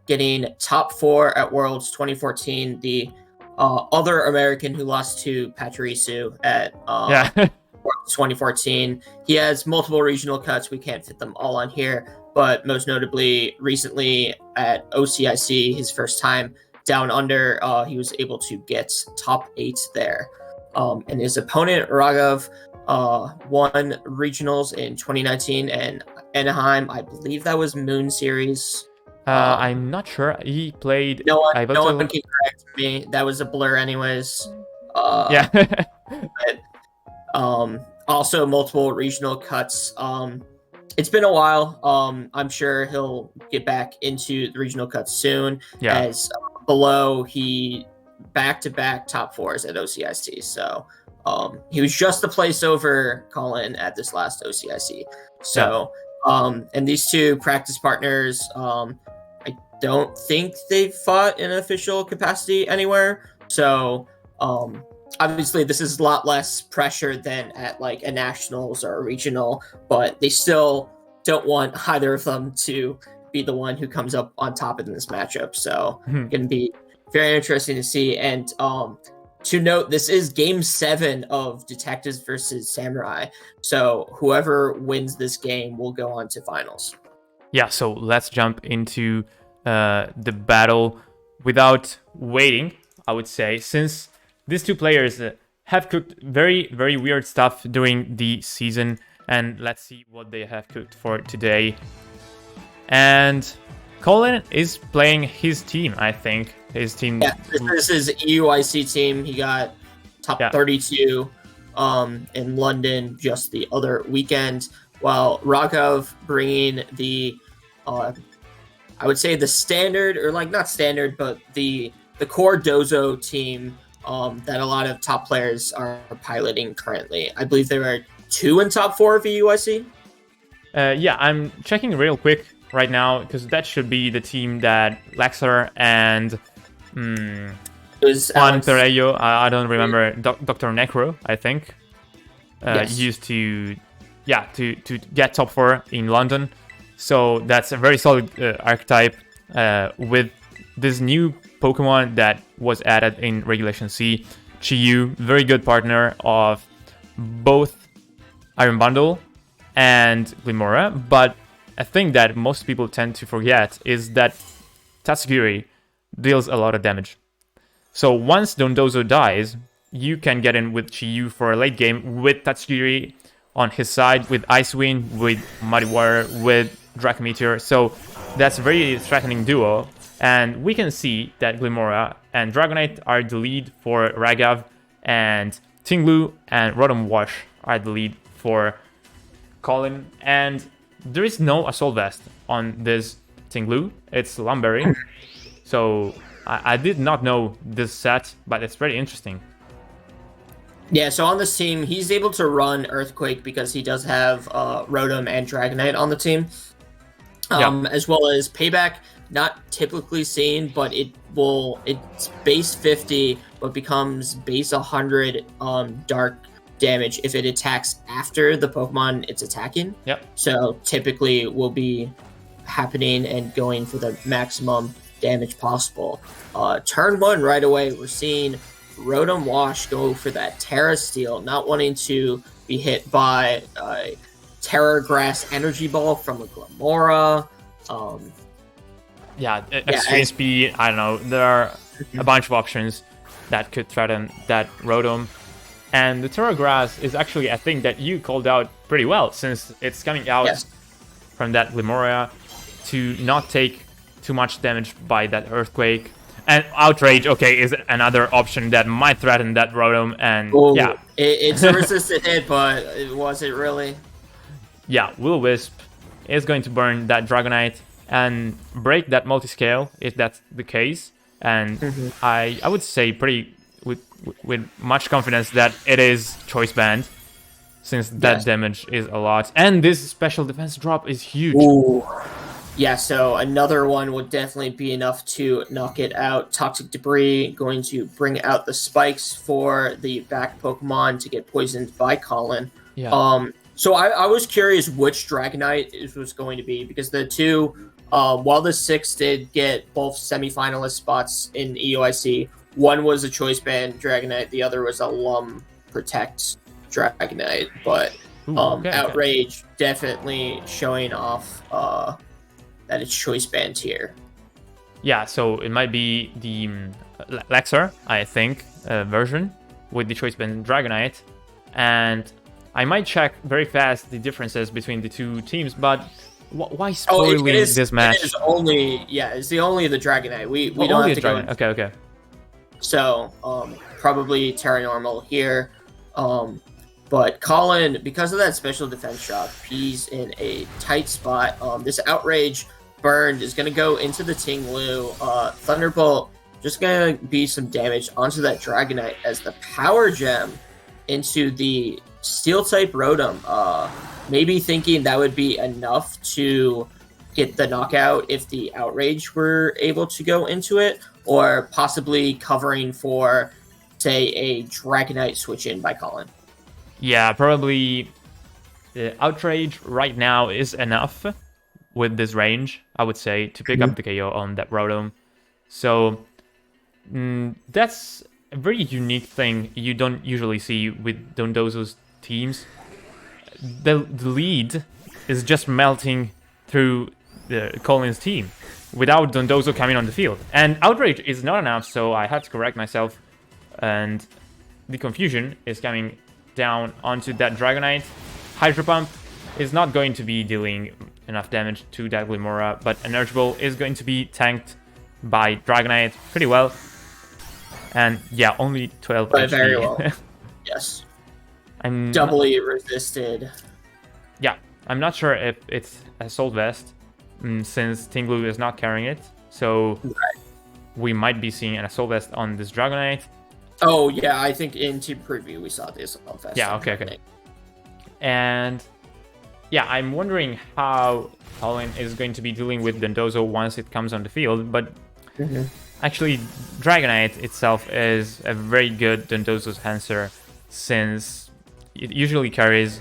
getting top 4 at Worlds 2014. The other American who lost to Pachirisu at Worlds 2014. He has multiple regional cuts. We can't fit them all on here, but most notably, recently at OCIC, his first time down under, he was able to get top 8 there. And his opponent, Raghav, won regionals in 2019 and Anaheim. I believe that was Moon Series. I'm not sure. He played No one Iboto. can correct me. That was a blur, anyways. Yeah. But, also multiple regional cuts. It's been a while. I'm sure he'll get back into the regional cuts soon. Yeah. As below, he back-to-back top fours at OCIC. So he was just the place over Colin at this last OCIC. So and these two practice partners, I don't think they've fought in an official capacity anywhere. So obviously this is a lot less pressure than at like a nationals or a regional, but they still don't want either of them to be the one who comes up on top in this matchup. So going to be very interesting to see. And to note, this is game 7 of Detectives versus Samurai. So whoever wins this game will go on to finals. Yeah, so let's jump into the battle without waiting, I would say, since these two players have cooked very, very weird stuff during the season, and let's see what they have cooked for today. And Colin is playing his team, I think. His team. Yeah, this is EUIC team. He got top 32 in London just the other weekend, while Raghav bringing the, I would say the standard, or like not standard, but the core Dozo team that a lot of top players are piloting currently. I believe there are 2 in top 4 of EUIC. Yeah, I'm checking real quick right now because that should be the team that Lexer and Juan Pereyo, I don't remember, Dr. Necro, I think, used to get top 4 in London. So that's a very solid archetype with this new Pokemon that was added in Regulation C. Chiyu, very good partner of both Iron Bundle and Glimora, but a thing that most people tend to forget is that Tatsugiri deals a lot of damage. So once Dondozo dies, you can get in with Chiyu for a late game with Tatsugiri on his side, with Ice Wind, with Muddy Water, with Dracometeor. So that's a very threatening duo. And we can see that Glimora and Dragonite are the lead for Raghav, and Tinglu and Rotom Wash are the lead for Colin. And there is no Assault Vest on this Tinglu. It's Lumberry. So I did not know this set, but it's very interesting. Yeah, so on this team, he's able to run Earthquake because he does have Rotom and Dragonite on the team. As well as Payback, not typically seen, but it's base 50, but becomes base 100 dark damage if it attacks after the Pokemon it's attacking. Yep. So typically will be happening and going for the maximum damage possible. Turn 1 right away, we're seeing Rotom Wash go for that Terra Steel, not wanting to be hit by Terra Grass Energy Ball from a Glamora. Extreme Speed, I don't know. There are a bunch of options that could threaten that Rotom. And the Terra Grass is actually a thing that you called out pretty well, since it's coming out from that Glimora to not take too much damage by that Earthquake. And Outrage, is another option that might threaten that Rotom. And it's a resistant hit, but was it really? Yeah, Will-O-Wisp is going to burn that Dragonite and break that multiscale if that's the case. And I would say pretty with much confidence that it is choice banned, since that damage is a lot. And this special defense drop is huge. Ooh. Yeah, so another one would definitely be enough to knock it out. Toxic Debris going to bring out the spikes for the back Pokemon to get poisoned by Colin. Yeah. So I was curious which Dragonite it was going to be, because the two, while the 6 did get both semifinalist spots in EUIC, one was a choice band Dragonite, the other was a Lum Protect Dragonite. But Outrage definitely showing off that it's choice band here. Yeah, so it might be the Lexer, I think, version with the choice band Dragonite. And I might check very fast the differences between the two teams, but Why Oh, spoiling this match? It is only it's the only the Dragonite. We don't Only have to Dragon. go. Okay. So probably Terra Normal here. But Colin, because of that special defense drop, he's in a tight spot. This Outrage burned is going to go into the Ting-Lu. Thunderbolt just going to be some damage onto that Dragonite as the Power Gem into the Steel-type Rotom. Maybe thinking that would be enough to get the knockout if the Outrage were able to go into it, or possibly covering for, say, a Dragonite switch-in by Colin. Yeah, probably the Outrage right now is enough with this range, I would say, to pick up the KO on that Rotom. So that's a very unique thing you don't usually see with Dondozo's teams. The lead is just melting through Colin's team without Dondozo coming on the field. And Outrage is not enough, so I had to correct myself. And the confusion is coming down onto that Dragonite. Hydro Pump is not going to be dealing enough damage to that Glimmora, but Energy Ball is going to be tanked by Dragonite pretty well. And yeah, only 12 But HP. very well. Yes. I'm doubly resisted. Yeah, I'm not sure if it's Assault Vest, since Ting-Lu is not carrying it. So we might be seeing an Assault Vest on this Dragonite. Oh, yeah, I think in Team Preview we saw the Assault Vest. Yeah, okay. And yeah, I'm wondering how Colin is going to be dealing with Dondozo once it comes on the field. But actually, Dragonite itself is a very good Dondozo's answer, since it usually carries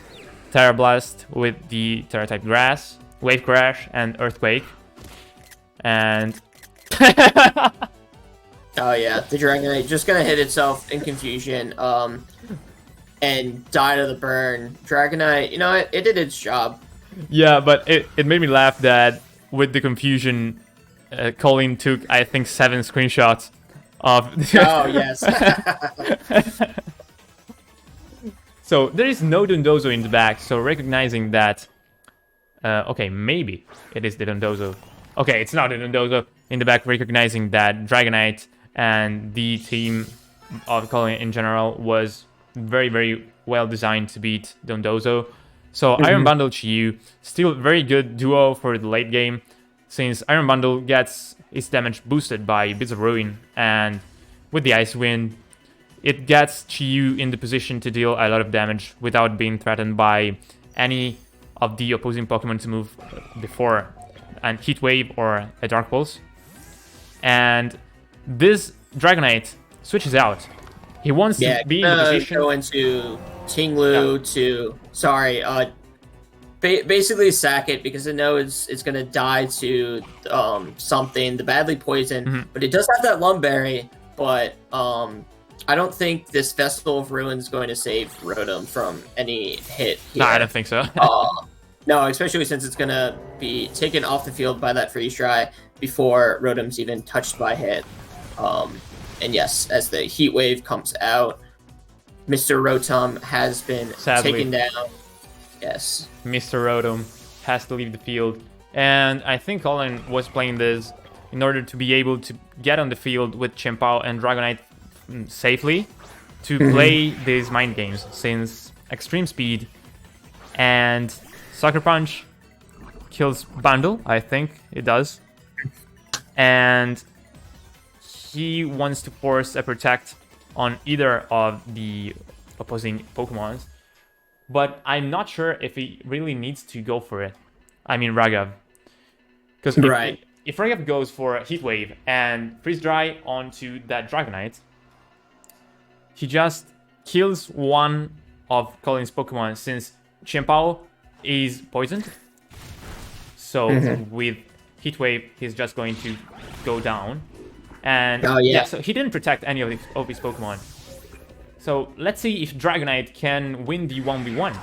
Terra Blast with the Terra-type Grass, Wave Crash, and Earthquake. And oh yeah, the Dragonite just gonna hit itself in confusion, and die to the burn. Dragonite, you know, it did its job. yeah, but it made me laugh that with the confusion, Colin took, I think, 7 screenshots of. Oh yes. So there is no Dondozo in the back, so recognizing that, okay, maybe it is the Dondozo. Okay, it's not the Dondozo in the back, recognizing that Dragonite and the team of Colin in general was very, very well designed to beat Dondozo. So Iron Bundle Chiyu, still very good duo for the late game, since Iron Bundle gets its damage boosted by Bits of Ruin, and with the Ice Wind, it gets Chiyu in the position to deal a lot of damage without being threatened by any of the opposing Pokemon to move before an Heat Wave or a Dark Pulse. And this Dragonite switches out. He wants to be in the position. Go into Ting-Lu to basically sack it, because it knows it's gonna die to something, the badly poisoned. But it does have that Lumberry, but I don't think this Festival of Ruin is going to save Rotom from any hit here. No, I don't think so. No, especially since it's going to be taken off the field by that Freeze Dry before Rotom's even touched by hit. And yes, as the Heat Wave comes out, Mr. Rotom has been taken down. Yes. Mr. Rotom has to leave the field. And I think Colin was playing this in order to be able to get on the field with Chien-Pao and Dragonite safely, to play these mind games, since Extreme Speed and Sucker Punch kills Bundle, I think it does, and he wants to force a Protect on either of the opposing Pokemons, but I'm not sure if he really needs to go for it. I mean Ragav, because if Ragav goes for Heat Wave and Freeze Dry onto that Dragonite, he just kills one of Colin's Pokemon, since Chien-Pao is poisoned. So with Heat Wave, he's just going to go down. And so he didn't protect any of his Pokemon. So let's see if Dragonite can win the 1v1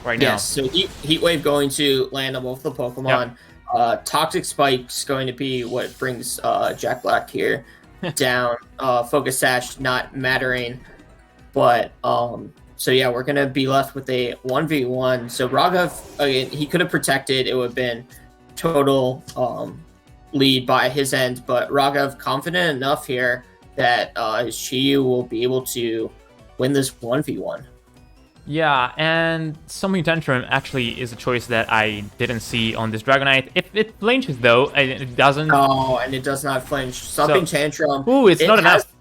right now. Yes, so Heat Wave going to land on both the Pokemon. Yep. Toxic Spike's going to be what brings Jack Black here down. Focus Sash not mattering, but So yeah, we're gonna be left with a 1v1. So Raghav, again, he could have protected. It would have been total lead by his end, but Raghav confident enough here that his Chiyu will be able to win this 1v1. Yeah, and Something Tantrum actually is a choice that I didn't see on this Dragonite. If it flinches though, and it doesn't. Oh, and it does not flinch. Something Tantrum. Ooh, it's not enough.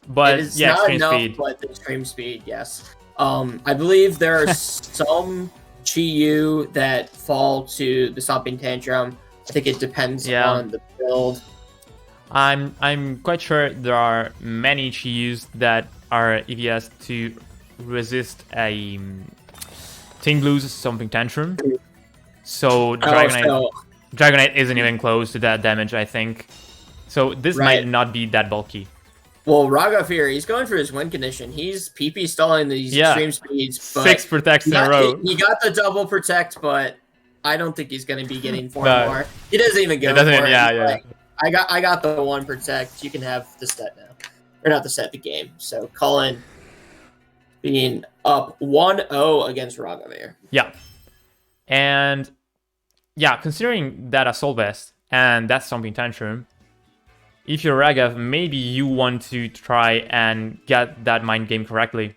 But it is yeah, not extreme enough, speed. but the extreme speed, yes. I believe there are some Chiyu that fall to the Something Tantrum. I think it depends on the build. I'm quite sure there are many Chiyus that are EVS to resist a Ting Blue's Something Tantrum. So Dragonite isn't even close to that damage, I think. So this might not be that bulky. Well, Raghav here, he's going for his win condition. He's PP stalling these extreme speeds. But 6 protects in a row. He got the double protect, but I don't think he's going to be getting 4 more. He doesn't even go for it. Like, I got the 1 protect. You can have the set now. Or not the set, the game. So Colin being up 1-0 against Raghav here. Yeah. And yeah, considering that Assault Vest and that's Something Tantrum, if you're Raghav, maybe you want to try and get that mind game correctly.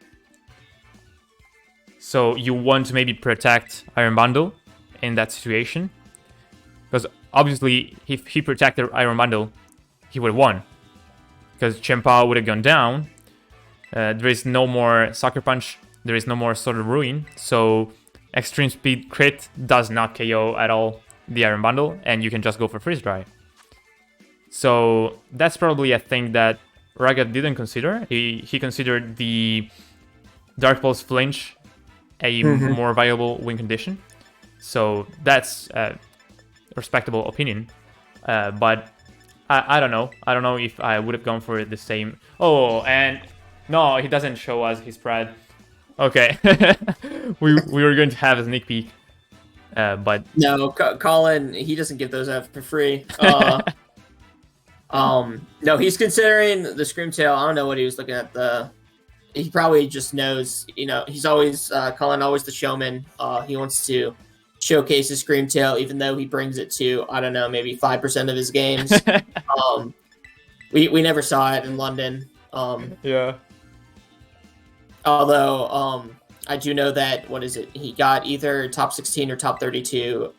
So you want to maybe protect Iron Bundle in that situation. Because obviously, if he protected Iron Bundle, he would have won. Because Chien-Pao would have gone down. There is no more Sucker Punch. There is no more Sword of Ruin. So Extreme Speed Crit does not KO at all the Iron Bundle. And you can just go for Freeze Dry. So that's probably a thing that Raghav didn't consider. He considered the Dark Pulse Flinch a more viable win condition. So that's a respectable opinion. But I don't know. I don't know if I would have gone for the same. Oh, and no, he doesn't show us his spread. Okay. we were going to have a sneak peek. But no, Colin, he doesn't give those out for free. No, he's considering the Screamtail. I don't know what he was looking at. He probably just knows, he's always, Colin, always the showman. He wants to showcase his Screamtail, even though he brings it to, I don't know, maybe 5% of his games. We never saw it in London. Yeah. Although, I do know that, he got either top 16 or top 32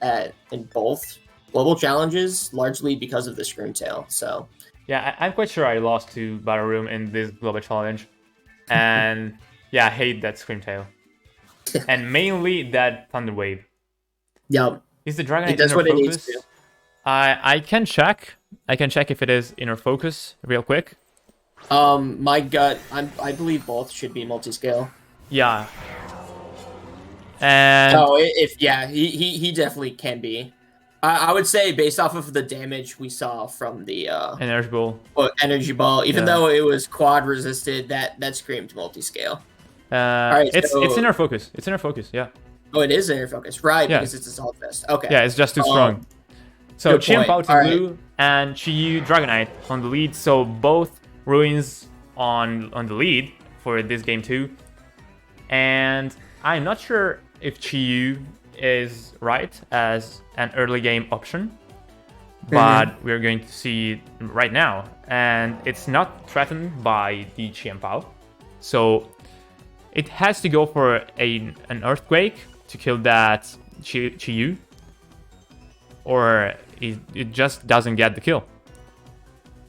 in both global challenges, largely because of the Screamtail. So yeah, I'm quite sure I lost to Battle Room in this global challenge, and yeah, I hate that Screamtail, and mainly that Thunder Wave. Yep. Is the Dragonite inner focus? It needs to. I can check. I can check if it is inner focus real quick. My gut, I believe both should be multi-scale. Yeah. And he definitely can be. I would say based off of the damage we saw from the Energy Ball. Energy Ball, even though it was quad resisted, that screamed multi-scale. Right, it's inner focus. It's inner focus. Yeah. Oh, it is inner focus, right? Yeah. Because it's Assault Vest. Okay. Yeah, it's just too strong. So Chien-Pao to blue and Chiyu Dragonite on the lead. So both Ruins on the lead for this game too. And I'm not sure if Chiyu is right as an early game option, but we're going to see it right now, and it's not threatened by the Chien-Pao, so it has to go for an Earthquake to kill that Chiyu, or it just doesn't get the kill.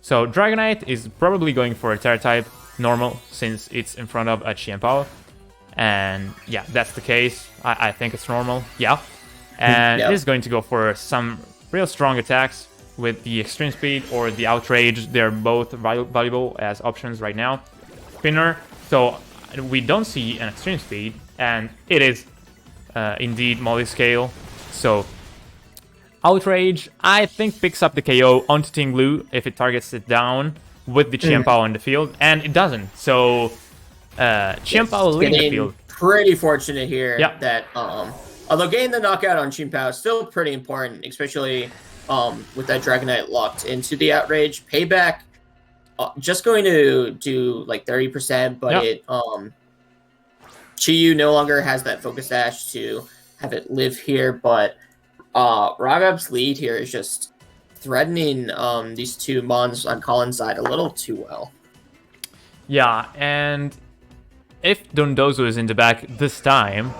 So Dragonite is probably going for a Terra type normal since it's in front of a Chien-Pao. And yeah, that's the case. I think it's normal. Yeah. And it is going to go for some real strong attacks with the Extreme Speed or the Outrage. They're both valuable as options right now. Spinner. So we don't see an Extreme Speed. And it is indeed multi-scale. So Outrage, I think, picks up the KO onto Ting Blue if it targets it down with the Chien-Pao on the field. And it doesn't. So Chien-Pao leading the field. Pretty fortunate here that although getting the knockout on Chien-Pao is still pretty important, especially with that Dragonite locked into the Outrage. Payback just going to do like 30%, but Chiyu no longer has that focus dash to have it live here, but Raghav's lead here is just threatening these two Mons on Colin's side a little too well. Yeah, and if Dondozo is in the back this time,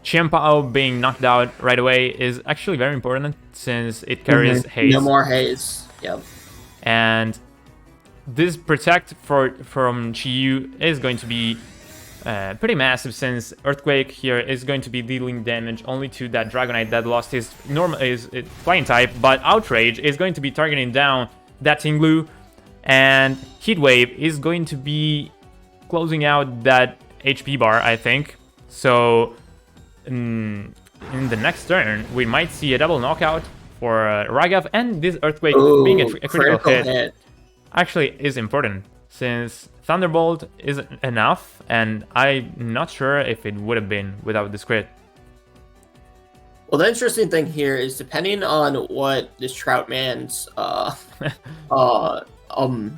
Qianpao being knocked out right away is actually very important since it carries haze. No more haze. Yep. And this protect from Chiyu is going to be pretty massive since Earthquake here is going to be dealing damage only to that Dragonite that lost his flying type, but Outrage is going to be targeting down that Tinglu, and Heatwave is going to be closing out that HP bar, I think. So in the next turn, we might see a double knockout for Raghav, and this Earthquake being a critical hit actually is important since Thunderbolt isn't enough, and I'm not sure if it would have been without this crit. Well, the interesting thing here is depending on what this Troutman's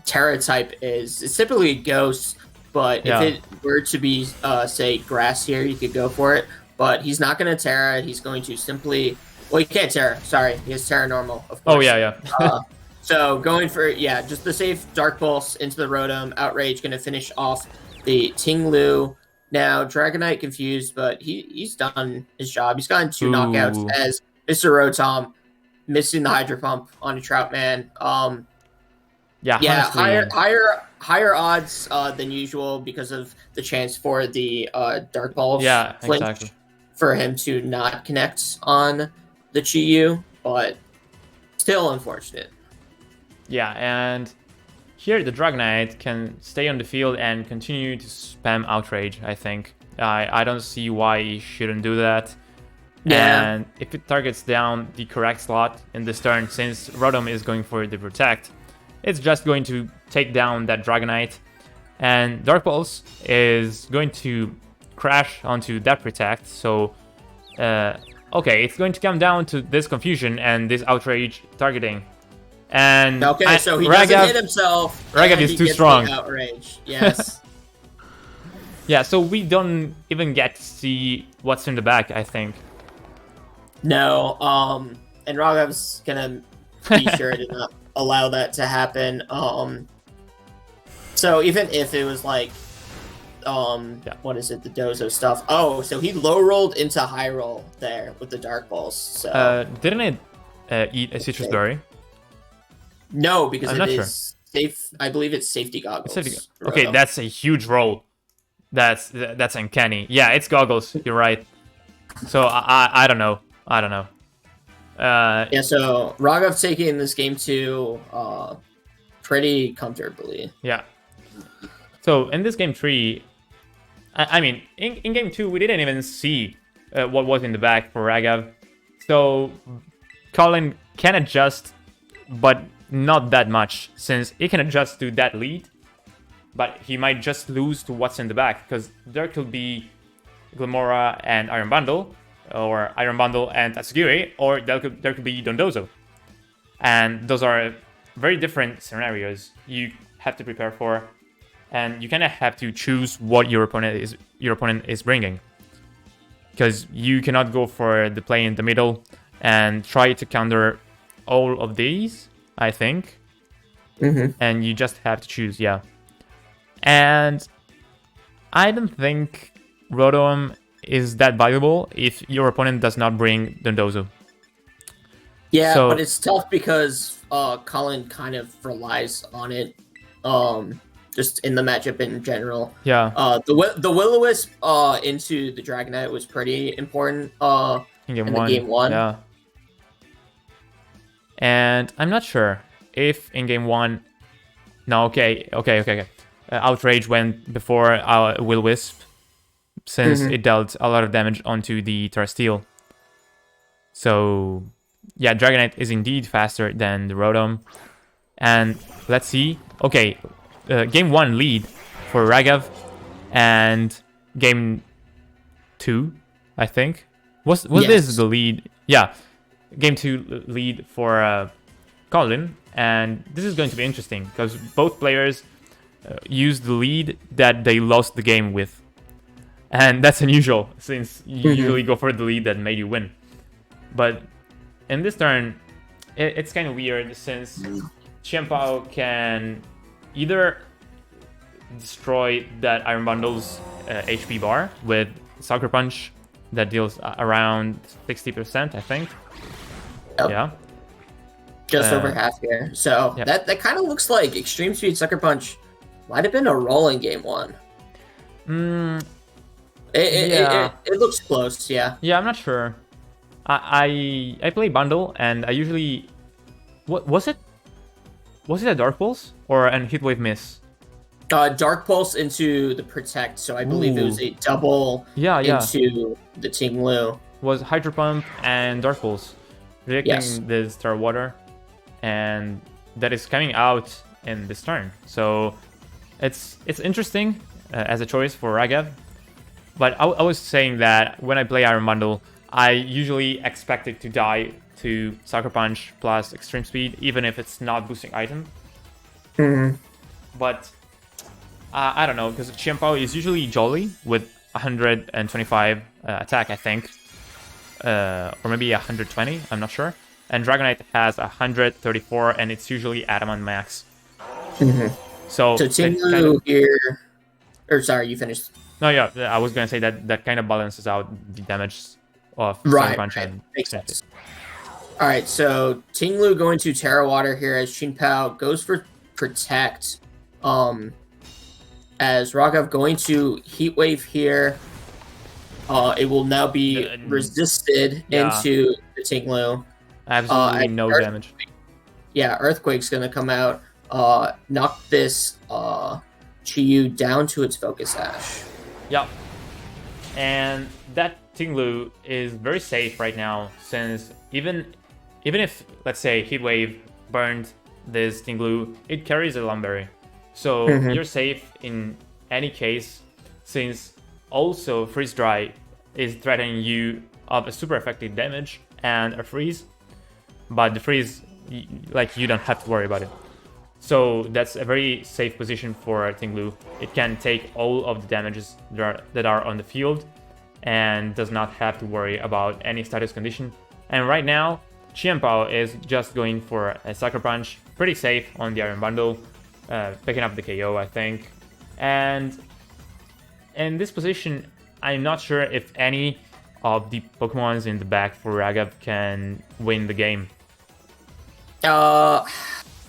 Terra type is, it's typically Ghost, but if it were to be, say, Grass here, you could go for it, but he's not going to Terra, he's going to simply... Well, he can't Terra, sorry, he has Terra Normal, of course. Oh, yeah. So going for, just the safe Dark Pulse into the Rotom. Outrage going to finish off the Tinglu. Now, Dragonite confused, but he's done his job. He's gotten 2 knockouts as Mr. Rotom missing the Hydro Pump on a Troutman. Higher odds than usual because of the chance for the Dark Ball flinch exactly. for him to not connect on the Chiyu, but still unfortunate. Yeah, and here the Dragonite can stay on the field and continue to spam Outrage, I think. I don't see why he shouldn't do that. Yeah. And if it targets down the correct slot in this turn, since Rotom is going for the Protect, it's just going to take down that Dragonite. And Dark Pulse is going to crash onto that Protect, so... okay, it's going to come down to this confusion and this Outrage targeting. And so he doesn't hit himself. Raghav is too strong. Outrage, yes. Yeah, so we don't even get to see what's in the back, I think. No, and Raghav's gonna be sure to not allow that to happen. So even if it was like, what is it, the Dozo stuff? Oh, so he low rolled into high roll there with the Dark Pulse. So didn't it eat a citrus berry? No, because it is safe. I believe it's safety goggles. Okay, that's a huge roll. That's uncanny. Yeah, it's goggles. You're right. So I don't know. So Raghav taking this game 2 pretty comfortably. Yeah. So in this game 3, I mean, in game 2 we didn't even see what was in the back for Raghav. So Colin can adjust, but not that much, since he can adjust to that lead, but he might just lose to what's in the back, because there could be Glamora and Iron Bundle, or Iron Bundle and Tatsugiri, or there could be Dondozo. And those are very different scenarios you have to prepare for, and you kind of have to choose what your opponent is bringing, because you cannot go for the play in the middle and try to counter all of these, I think. And you just have to choose, And I don't think Rotom is that valuable if your opponent does not bring Dondozo. Yeah, so, but it's tough because Colin kind of relies on it, just in the matchup in general. Yeah. The Will-O-Wisp into the Dragonite was pretty important in game 1. Yeah. And I'm not sure if in game 1... No, okay. Outrage went before Will-Wisp, since it dealt a lot of damage onto the Terrasteel. So, yeah, Dragonite is indeed faster than the Rotom. And let's see. Okay, game 1 lead for Raghav, and game 2, I think. Was this the lead? Yeah, game 2 lead for Colin, and this is going to be interesting because both players used the lead that they lost the game with. And that's unusual, since you Mhm. usually go for the lead that made you win. But in this turn, it's kind of weird, since Qianpao can either destroy that Iron Bundle's HP bar with Sucker Punch that deals around 60%, I think. Yep. Yeah. Just over half here. So Yep. that kind of looks like Extreme Speed Sucker Punch might have been a roll in game one. Mm, It looks close, yeah. Yeah, I'm not sure. I play bundle, and I usually, what was it? Was it a Dark Pulse or an Heatwave Miss? Dark Pulse into the Protect, so I believe it was a double Yeah. into the Ting Lu. Was Hydro Pump and Dark Pulse rejecting Yes. this Star Water, and that is coming out in this turn. So it's interesting as a choice for Ragav. But I was saying that when I play Iron Bundle, I usually expect it to die to Sucker Punch plus Extreme Speed, even if it's not boosting item. But I don't know, because Qianpao is usually Jolly with 125 attack, I think. Or maybe 120, I'm not sure. And Dragonite has 134, and it's usually Adamant max. So Ting Lu here... Or sorry, you finished. No, yeah, I was gonna say that kind of balances out the damage of Sucker Punch and Makes sense. All right, so Ting Lu going to Terra Water here as Qianpao goes for Protect. As Ragav going to Heat Wave here. It will now be resisted into the Ting Lu. Absolutely no damage. Yeah, Earthquake's gonna come out, knock this Chi-Yu down to its Focus Ash. Yep. And that Tinglu is very safe right now, since even if, let's say, Heatwave burned this Tinglu, it carries a Lumberry. So you're safe in any case, since also Freeze Dry is threatening you of a super effective damage and a freeze. But the freeze, like, you don't have to worry about it. So that's a very safe position for Tinglu. It can take all of the damages that are on the field and does not have to worry about any status condition. And right now, Qianpao is just going for a Sucker Punch, pretty safe on the Iron Bundle, picking up the KO, I think. And in this position, I'm not sure if any of the Pokemons in the back for Ragav can win the game.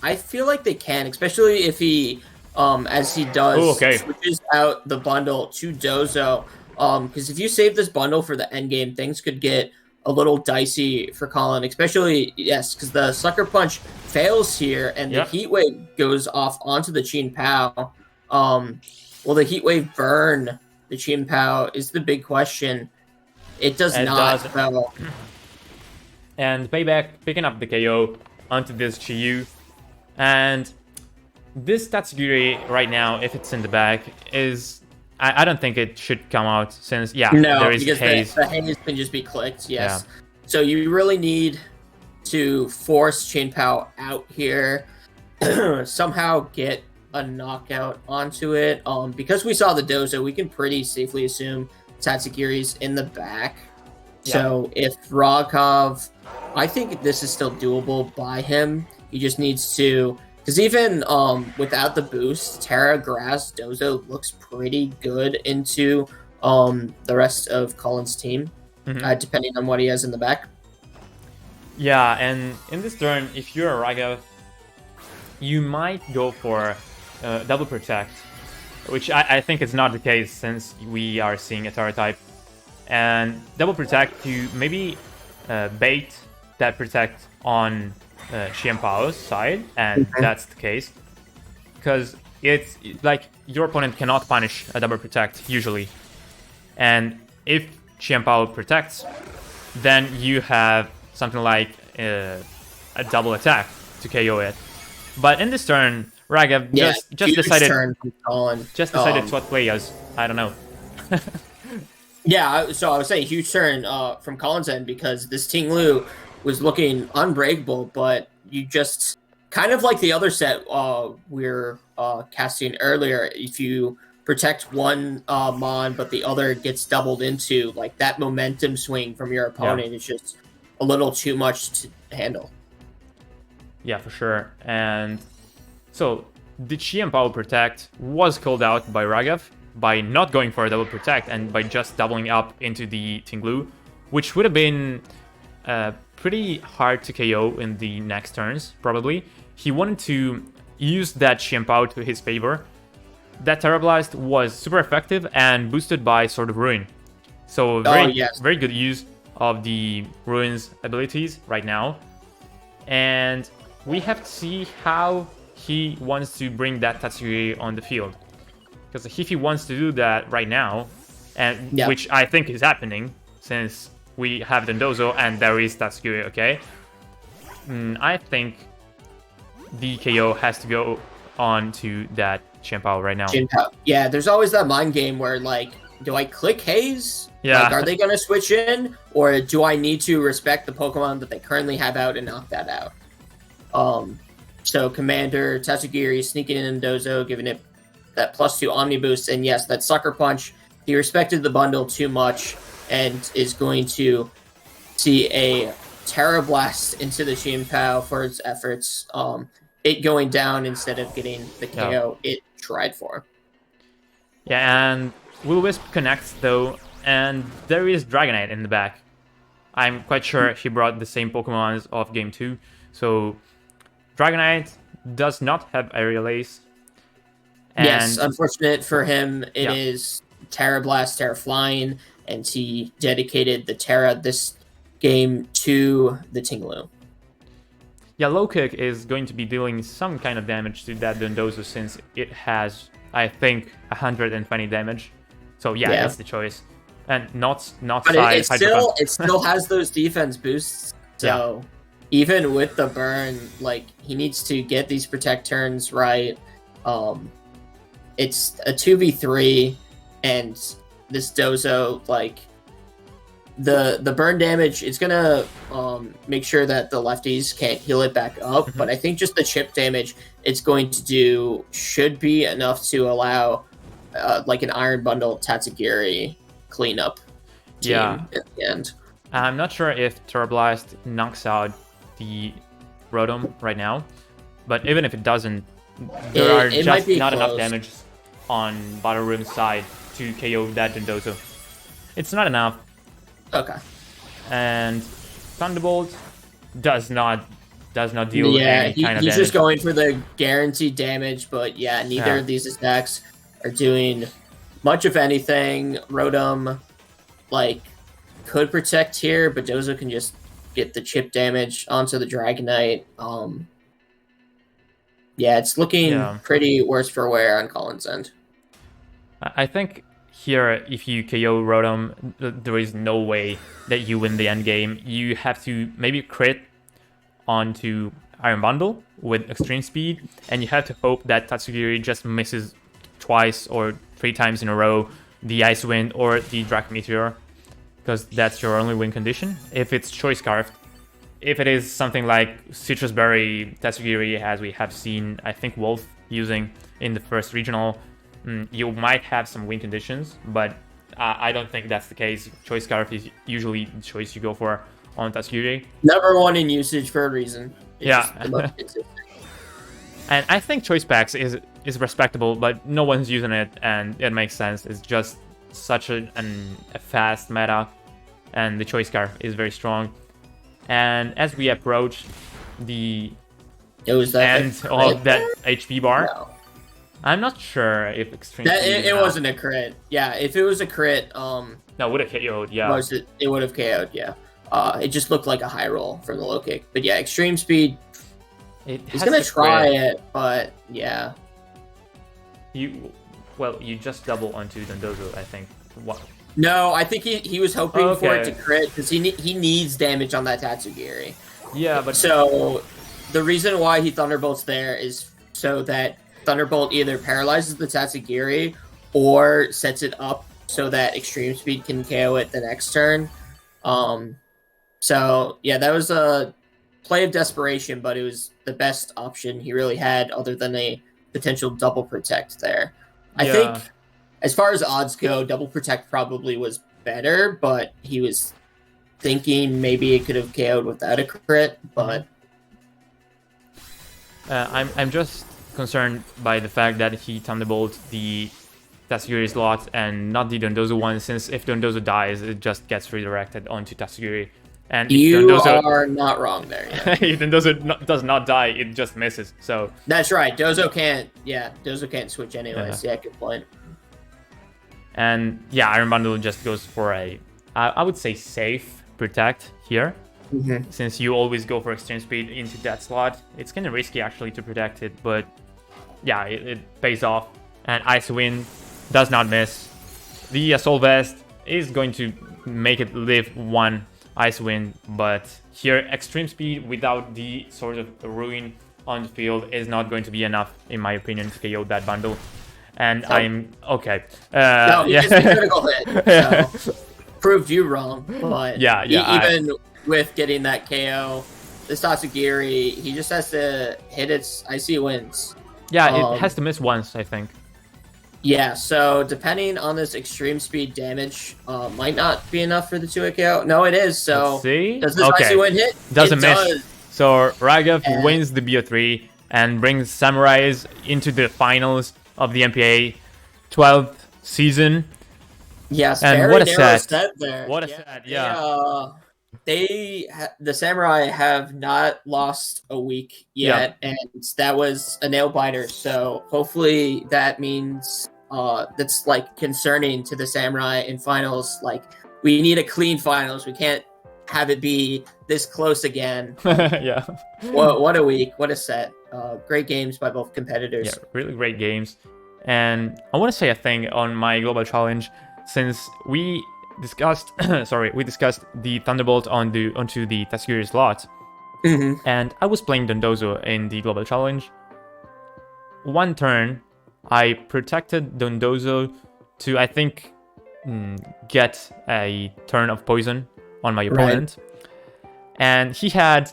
I feel like they can, especially if he, as he does, switches out the bundle to Dozo. Because if you save this bundle for the end game, things could get a little dicey for Colin, especially, yes, because the Sucker Punch fails here, and the Heat Wave goes off onto the Qianpao. Will the Heat Wave burn the Qianpao is the big question. It does not. And Payback picking up the KO onto this Chi-Yu. And this Tatsugiri right now, if it's in the back, is... I don't think it should come out, since, there is haze. The haze can just be clicked, yes. Yeah. So you really need to force Qianpao out here, somehow get a knockout onto it. Because we saw the Dozo, we can pretty safely assume Tatsugiri's in the back. Yeah. So if Ragav... I think this is still doable by him. He just needs to... Because even without the boost, Terra, Grass, Dozo looks pretty good into the rest of Colin's team, depending on what he has in the back. Yeah, and in this turn, if you're a Ragav, you might go for Double Protect, which I think is not the case, since we are seeing a Terra type. And Double Protect, you maybe bait that Protect on Qianpao's side, and that's the case, because it's like your opponent cannot punish a Double Protect usually, and if Qianpao protects, then you have something like a double attack to KO it. But in this turn, Ragav just decided to outplay us. I don't know. Yeah, so I was saying huge turn from Colin's end, because this Ting Lu was looking unbreakable, but you just kind of like the other set we're casting earlier. If you protect one mon, but the other gets doubled into, like that momentum swing from your opponent is just a little too much to handle. Yeah, for sure. And so the Chi and Power Protect was called out by Ragav by not going for a double protect and by just doubling up into the Tinglu, which would have been pretty hard to KO in the next turns, probably. He wanted to use that Chi and Power to his favor. That Terra Blast was super effective and boosted by Sword of Ruin. So very good use of the Ruin's abilities right now. And we have to see how he wants to bring that Tatsugiri on the field. Because if he wants to do that right now, and which I think is happening, since we have Dondozo and there is Tatsugiri, okay? I think the KO has to go on to that Chimpao right now. Yeah, there's always that mind game where, like, do I click Haze? Yeah. Like, are they going to switch in? Or do I need to respect the Pokemon that they currently have out and knock that out? So Commander, Tatsugiri, sneaking in Dozo, giving it that +2 Omni Boost, and yes, that Sucker Punch. He respected the bundle too much and is going to see a Terra Blast into the Chimpao for its efforts. It going down instead of getting the KO it tried for. Yeah, and Will-Wisp connects though, and there is Dragonite in the back. I'm quite sure he brought the same Pokemons of Game 2, so Dragonite does not have Aerial Ace. And yes, unfortunate for him, it is Terra Blast, Terra Flying, and he dedicated the Terra this game to the Tinglu. Yeah, Low Kick is going to be dealing some kind of damage to that Dondozo since it has, I think, 120 damage. So yeah, that's the choice. And not but it still has those defense boosts. So even with the burn, like, he needs to get these protect turns right. It's a 2v3, and this Dozo, like, the burn damage, it's gonna make sure that the lefties can't heal it back up. But I think just the chip damage it's going to do should be enough to allow like an Iron Bundle Tatsugiri cleanup team at the end. I'm not sure if Terra Blast knocks out the Rotom right now, but even if it doesn't, there are just not enough damage on Battle Room's side to KO that Dondozo. It's not enough. Okay. And Thunderbolt does not deal with any kind of damage. He's just going for the guaranteed damage, but neither of these attacks are doing much of anything. Rotom, like, could protect here, but Dozo can just get the chip damage onto the Dragonite. It's looking pretty worse for wear on Colin's end. I think here, if you KO Rotom, there is no way that you win the end game. You have to maybe crit onto Iron Bundle with extreme speed, and you have to hope that Tatsugiri just misses twice or 3 times in a row the Ice Wind or the Drac Meteor, because that's your only win condition. If it's Choice Scarf, if it is something like Citrus Berry Tatsugiri, as we have seen, I think, Wolf using in the first regional, you might have some win conditions, but I don't think that's the case. Choice Scarf is usually the choice you go for on Tatsugiri. Number 1 in usage for a reason. It's and I think Choice Packs is respectable, but no one's using it, and it makes sense. It's just such a fast meta, and the Choice Scarf is very strong. And as we approach the end of that HP bar, I'm not sure if Extreme it wasn't a crit. Yeah, if it was a crit, no, would have KO'd, it would have KO'd, it just looked like a high roll from the low kick. But Extreme Speed, he's gonna try it, but you just double onto Dondozo, I think. What? No, I think he was hoping for it to crit, because he needs damage on that Tatsugiri. Yeah, but so the reason why he Thunderbolts there is so that Thunderbolt either paralyzes the Tatsugiri or sets it up so that Extreme Speed can KO it the next turn. That was a play of desperation, but it was the best option he really had other than a potential double protect there. I think as far as odds go, double protect probably was better, but he was thinking maybe it could have KO'd without a crit, but I'm just concerned by the fact that he Thunderbolt the Tatsugiri slot and not the Dondozo one, since if Dondozo dies, it just gets redirected onto Tatsugiri. And if you Dondozo, are not wrong there. Yeah. if Dondozo does not die, it just misses. So That's right. Dozo can't. Yeah, Dozo can't switch anyways. Yeah, good point. And yeah, Iron Bundle just goes for a, I would say, safe protect here. Since you always go for extreme speed into that slot, it's kind of risky actually to protect it, but yeah, it pays off. And Ice Wind does not miss. The Assault Vest is going to make it live one Ice Wind, but here extreme speed without the sort of ruin on the field is not going to be enough, in my opinion, to KO that bundle. And I'm okay. No, he yeah. just a critical hit. So proved you wrong, but yeah, even with getting that KO, this Tatsugiri, he just has to hit its IC wins. Yeah, it has to miss once, I think. Yeah, so depending on this extreme speed damage, might not be enough for the 2-hit KO. No, it is. So let's see. Does this IC win hit? Doesn't miss. Does. So Raghav wins the BO3 and brings Samurais into the finals of the NPA 12th season. Yes, and very what a narrow set there. What a set, yeah. The Samurai have not lost a week yet, and that was a nail biter. So hopefully that means that's like concerning to the Samurai in finals. Like, we need a clean finals. We can't have it be this close again. Yeah. What a week! What a set! Great games by both competitors. Yeah, really great games. And I want to say a thing on my global challenge, since we discussed we discussed the Thunderbolt onto the Tatsugiri slot, and I was playing Dondozo in the global challenge. One turn I protected Dondozo to, I think, get a turn of poison on my opponent, and he had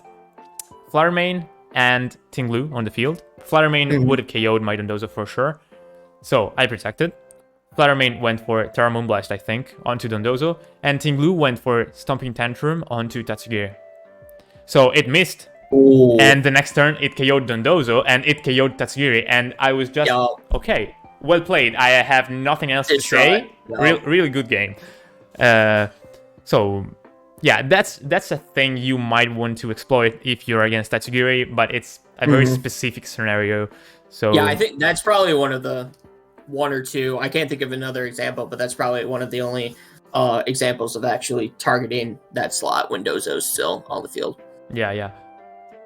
Fluttermane and Tinglu on the field. Fluttermane would have KO'd my Dondozo for sure, so I protected. Fluttermane went for Terra Moonblast, I think, onto Dondozo, and Tinglu went for Stomping Tantrum onto Tatsugiri. So it missed, and the next turn it KO'd Dondozo, and it KO'd Tatsugiri, and I was just, okay, well played. I have nothing else to say. Really good game. So, yeah, that's a thing you might want to exploit if you're against Tatsugiri, but it's a very specific scenario. So yeah, I think that's probably one or two. I can't think of another example, but that's probably one of the only examples of actually targeting that slot when Dozo's still on the field. Yeah.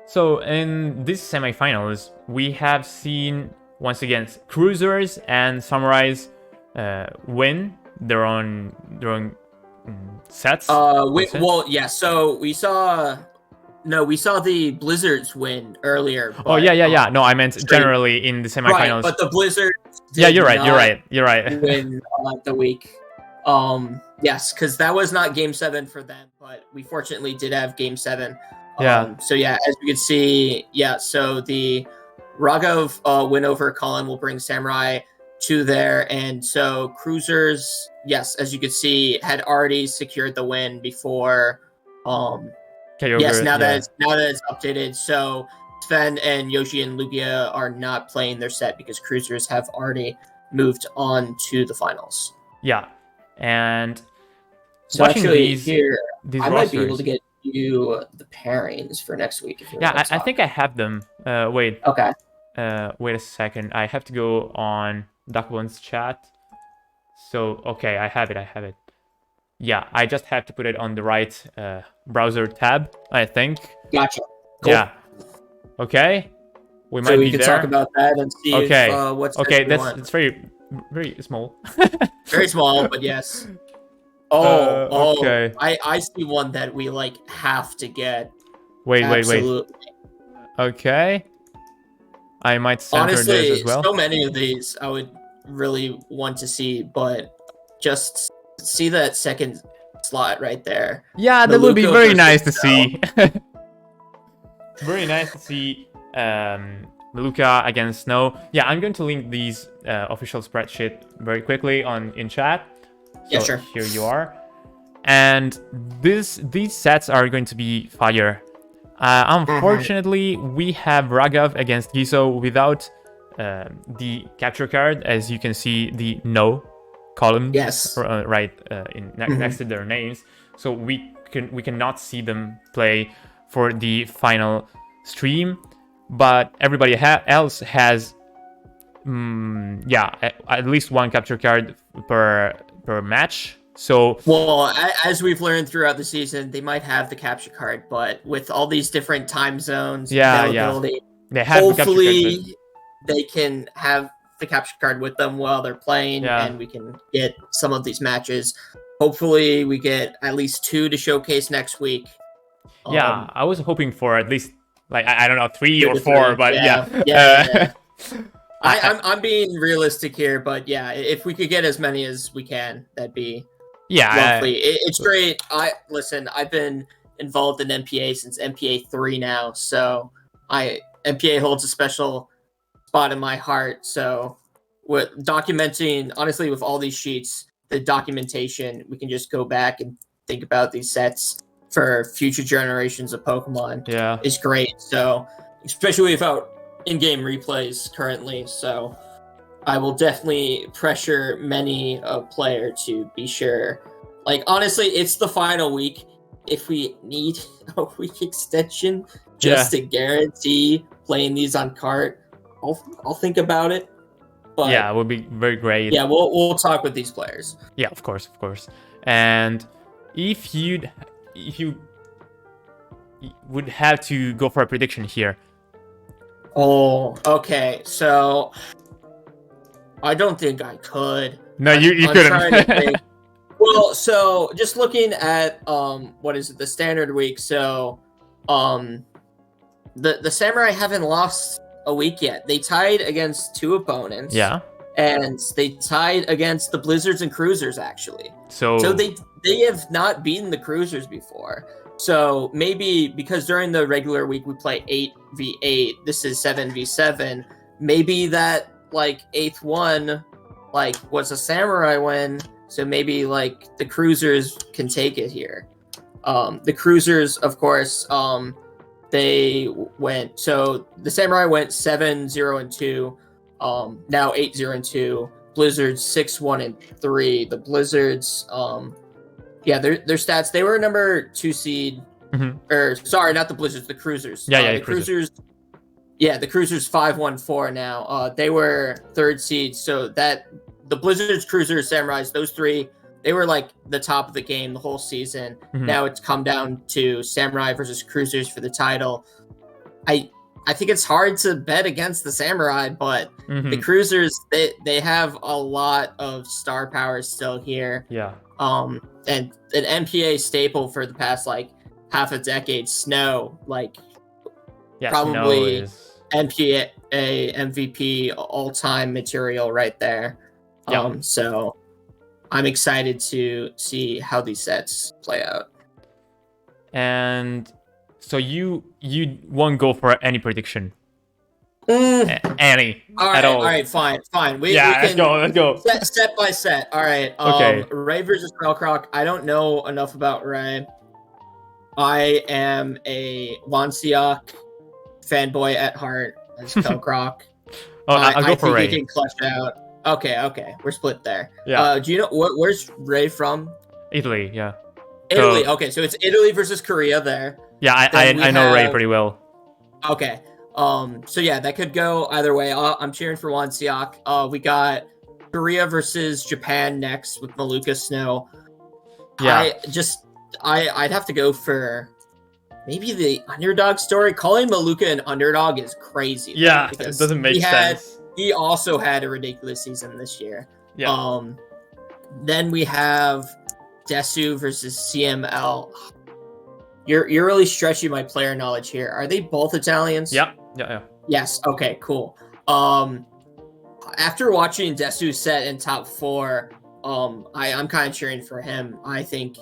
So in these semifinals, we have seen once again Cruisers and Samurais win their own sets. Well, yeah. So we saw the Blizzards win earlier. But, yeah. No, I meant generally in the semifinals. Right, but the Blizzards. Yeah, you're right. Win the week. Yes, because that was not Game 7 for them, but we fortunately did have Game 7. So yeah, as you can see, so the Raghav win over Colin will bring Samurai to there, and so Cruisers, yes, as you can see, had already secured the win before. Yes, now that it's updated, so Sven and Yoshi and Lugia are not playing their set because Cruisers have already moved on to the finals. Yeah, and so watching actually these I might be able to get you the pairings for next week. If you I think I have them. Wait. Okay. Wait a second. I have to go on Duckblood's chat. So okay, I have it. Yeah, I just have to put it on the right browser tab, I think. Gotcha. Cool. Yeah. Okay. We might so we be can there. talk about that and see what's that's very small. Very small, but yes. Okay. I see one that we have to get. Wait. Okay. I might center Honestly, this as well. So many of these I would really want to see, but just see that second slot right there. Yeah, that would be very nice to see. Very nice to see Maluka against Snow. Yeah, I'm going to link these official spreadsheet very quickly in chat. So Yeah, sure. here you are. And these sets are going to be fire. Unfortunately, we have Raghav against Giso without the capture card. As you can see, the no column right next to their names. So we cannot see them play for the final stream. But everybody else has, at least one capture card per match. So, well, as we've learned throughout the season, they might have the capture card, but with all these different time zones, availability, they have hopefully they can have the capture card with them while they're playing, and we can get some of these matches. Hopefully, we get at least 2 to showcase next week. I was hoping for at least, like, I don't know, 3 or 4, but I'm being realistic here, but yeah, if we could get as many as we can, that'd be lovely. It's great. I've been involved in NPA since NPA 3 now, so NPA holds a special spot in my heart. So with documenting, honestly, with all these sheets, the documentation, we can just go back and think about these sets for future generations of Pokemon. Is great. So especially without in-game replays currently, so I will definitely pressure many a player to be sure. Like, honestly, it's the final week. If we need a week extension just to guarantee playing these on cart, I'll think about it. But it would be very great. Yeah, we'll talk with these players. Yeah, of course. And if you would have to go for a prediction here. Oh, okay. So I don't think I could. No, you couldn't. Well, so just looking at what is it, the standard week? So the Samurai haven't lost a week yet. They tied against 2 opponents. Yeah. And they tied against the Blizzards and Cruisers actually. So they have not beaten the Cruisers before. So maybe because during the regular week we play 8v8, this is 7v7. Maybe that like 8th one was a Samurai win. So maybe like the Cruisers can take it here. The Cruisers, of course, they went. So the Samurai went 7-0-2. Now 8-0-2. Blizzards 6-1-3. The Blizzards, their stats, they were number 2 seed. Or sorry, not the Blizzards, the Cruisers. The Cruisers. Yeah, the Cruisers 5-1-4 now. They were 3rd seed, so that the Blizzards, Cruisers, Samurais, those 3, they were like the top of the game the whole season. Now it's come down to Samurai versus Cruisers for the title. I think it's hard to bet against the Samurai, but the Cruisers, they have a lot of star power still here. Yeah. And an NPA staple for the past like half a decade, Snow, probably NPA MVP all-time material right there. So I'm excited to see how these sets play out. And so you won't go for any prediction? Any at all? All right, fine. Let's go. Set by set. All right. Okay. Ray versus Krelkrok. I don't know enough about Ray. I am a Lanciac fanboy at heart as Krelkrok. I'll go for Ray. I think he can clutch out. Okay. We're split there. Yeah. Do you know where's Ray from? Italy, yeah. Italy. Okay, so it's Italy versus Korea there. Yeah, I know Ray pretty well. Okay. So yeah, that could go either way. I'm cheering for Lanciac. We got Korea versus Japan next with Maluka Snow. Yeah. I'd have to go for maybe the underdog story. Calling Maluka an underdog is crazy. Yeah, it doesn't make sense. He also had a ridiculous season this year. Yeah. Then we have Desu versus CML. You're really stretching my player knowledge here. Are they both Italians? Yeah. Yes. Okay. Cool. After watching Desu set in top 4, I'm kind of cheering for him. I think,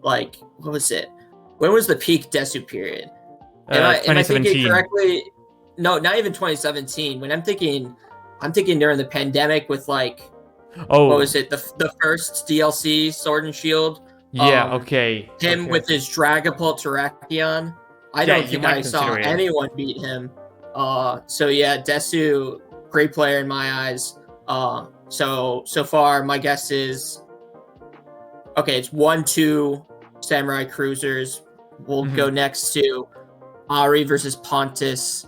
what was it? When was the peak Desu period? Am I thinking correctly? no, not even 2017. When I'm thinking during the pandemic with like, Oh, what was it? The first DLC Sword and Shield. yeah, okay. Him Okay. with his Dragapult Terrakion. I Yeah, don't you think might I saw consider it. anyone beat him. So yeah, Desu, great player in my eyes. So far my guess is okay. It's 1-2 Samurai Cruisers. We'll go next to Ari versus Pontus.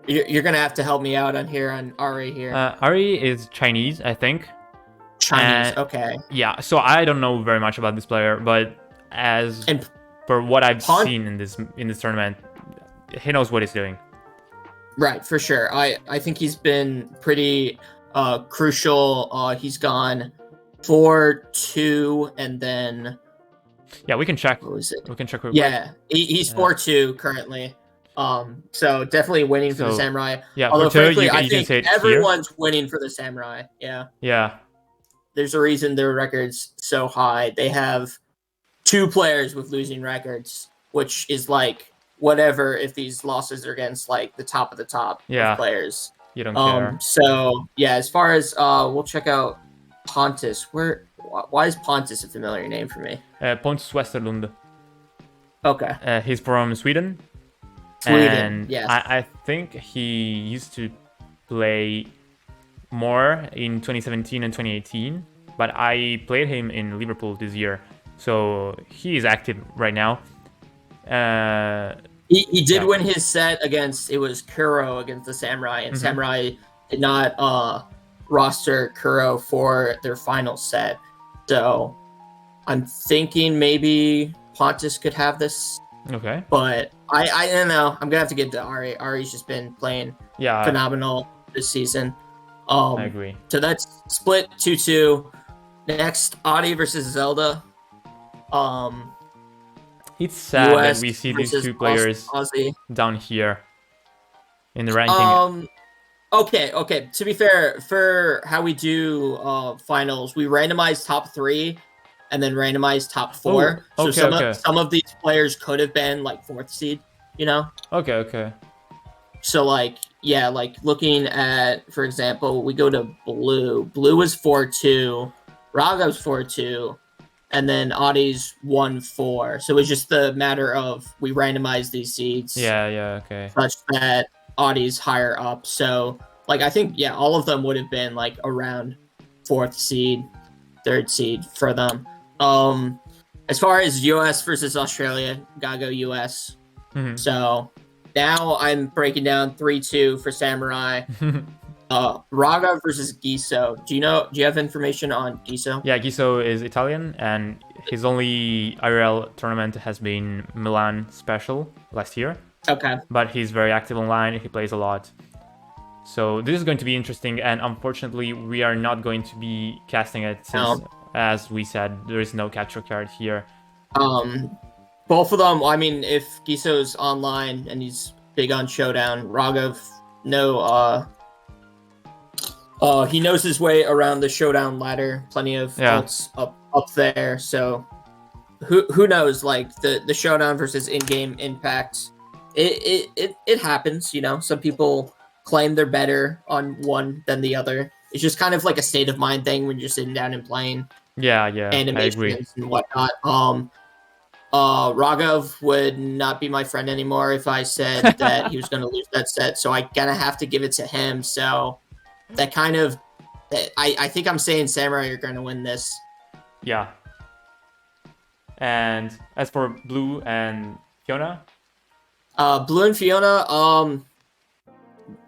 You're gonna have to help me out on here on Ari here. Ari is Chinese, I think. Chinese, And okay. yeah, so I don't know very much about this player, but as And for what I've Pon- seen in this tournament, he knows what he's doing. Right, for sure. I think he's been pretty crucial. He's gone 4-2, and then Yeah, we can check. what was it? We can check real quick. Yeah, he's 4-2 currently. So definitely winning for the So, Samurai. yeah, Although 4-2, frankly, you I can think say it here. everyone's winning for the Samurai. Yeah, Yeah. there's a reason their record's so high. They have 2 players with losing records, which is like whatever if these losses are against like the top of the top Yeah. of players. You don't care. So yeah, as far as we'll check out Pontus. Why is Pontus a familiar name for me? Pontus Westerlund. Okay. He's from Sweden. Sweden, And yes. I think he used to play more in 2017 and 2018, but I played him in Liverpool this year, so he is active right now. He did win his set against, it was Kuro against the Samurai, and Samurai did not roster Kuro for their final set. So I'm thinking maybe Pontus could have this. Okay. But I don't know. I'm gonna have to give it to Ari. Ari's just been playing phenomenal this season. I agree. So that's split 2-2. Next, Audi versus Zelda. It's sad US that we see these versus two players Aussie. down here in the ranking. Okay. To be fair, for how we do finals, we randomize top 3 and then randomize top 4. Oh, so some of these players could have been like 4th seed, you know? Okay. So like, yeah, like looking at, for example, we go to Blue. Blue was 4-2, Raghav's 4-2, and then Adi's 1-4. So it was just the matter of we randomized these seeds. Yeah, okay. Such that Adi's higher up. So like I think all of them would have been like around 4th seed, 3rd seed for them. As far as US versus Australia, gotta go US. So now I'm breaking down 3-2 for Samurai. Raga versus Giso. Do you have information on Giso? Yeah, Giso is Italian, and his only IRL tournament has been Milan Special last year. Okay. But he's very active online, he plays a lot. So this is going to be interesting, and unfortunately we are not going to be casting it since, as we said, there is no capture card here. Both of them, I mean, if Giso's online and he's big on Showdown, Raghav, he knows his way around the Showdown ladder. Plenty of ults up there. So who knows? Like the Showdown versus in-game impact, it happens. You know, some people claim they're better on one than the other. It's just kind of like a state of mind thing when you're sitting down and playing. Yeah, Animations and whatnot. Raghav would not be my friend anymore if I said that he was going to lose that set. So I gonna have to give it to him. So that kind of, I think I'm saying Samurai are going to win this. Yeah. And as for Blue and Fiona? Blue and Fiona,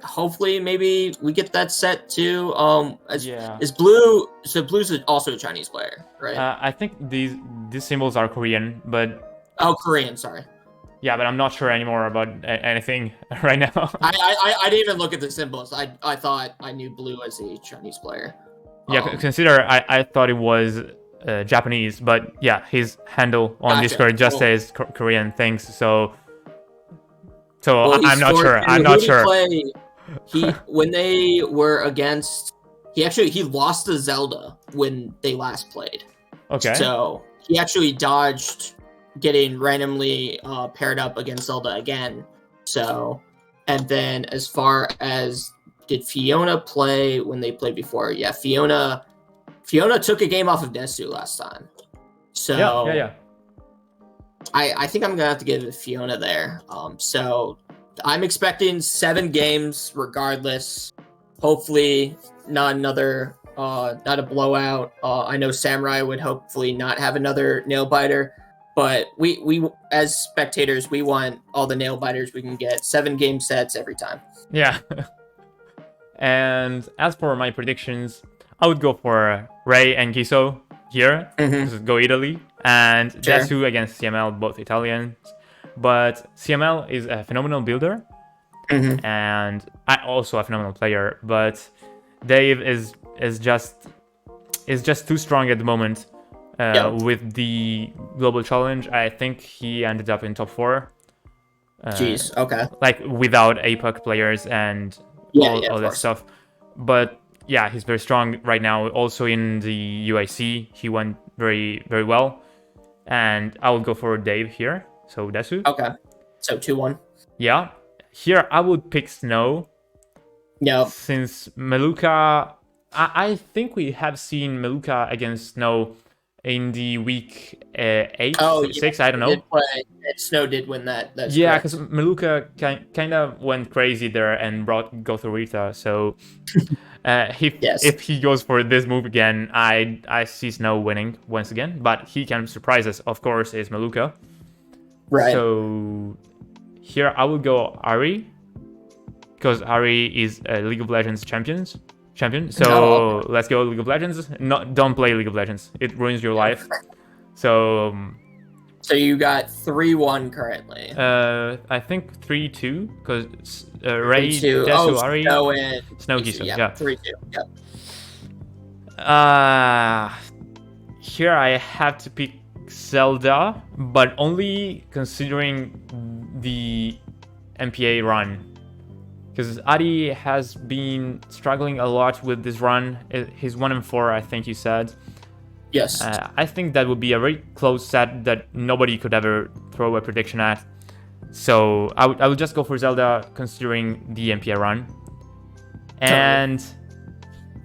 hopefully maybe we get that set too. Is Blue, so Blue's also a Chinese player, right? I think these symbols are Korean, but... Oh, Korean, sorry. Yeah, but I'm not sure anymore about anything right now. I didn't even look at the symbols. I thought I knew Blue as a Chinese player. Yeah, consider I thought it was Japanese, but yeah, his handle on Discord just says Korean things, so I'm not sure. I'm not sure. When they were against, he lost to Zelda when they last played. Okay. So he actually dodged getting randomly paired up against Zelda again. So, And then as far as did Fiona play when they played before? Yeah, Fiona took a game off of Desu last time. So yeah. I think I'm gonna have to give it to Fiona there. So I'm expecting 7 games regardless. Hopefully not another not a blowout. I know Samurai would hopefully not have another nail biter, but we as spectators we want all the nail biters we can get. 7 game sets every time. Yeah. And as for my predictions, I would go for Ray and Giso here. Just go Italy. And Sure. Desu against CML, both Italians. But CML is a phenomenal builder. And also a phenomenal player. But Dave is just too strong at the moment. With the global challenge, I think he ended up in top 4. Jeez, okay. Like without APAC players and all that stuff. But yeah, he's very strong right now. Also in the UIC, he went very, very well. And I will go for Dave here. So Desu. Okay. So 2-1. Yeah. Here I would pick Snow. No. Since Meluka, I think we have seen Meluka against Snow in the week 8, 6, I don't know. Snow did win that. That's yeah, because Meluka kind of went crazy there and brought Gothorita. So if he goes for this move again, I see Snow winning once again. But he can surprise us, of course, is Meluka. Right. So here I will go Ari, because Ari is a League of Legends champion. So let's go League of Legends. Don't play League of Legends. It ruins your life. So you got 3-1 currently. I think 3-2 because Ray, 3-2. Desu, Ari, Snow Giso. Yeah, 3-2. Yep. Here I have to pick Zelda, but only considering the NPA run. Because Adi has been struggling a lot with this run. He's 1-4, I think you said. Yes. I think that would be a very close set that nobody could ever throw a prediction at. So I would just go for Zelda considering the NPA run. And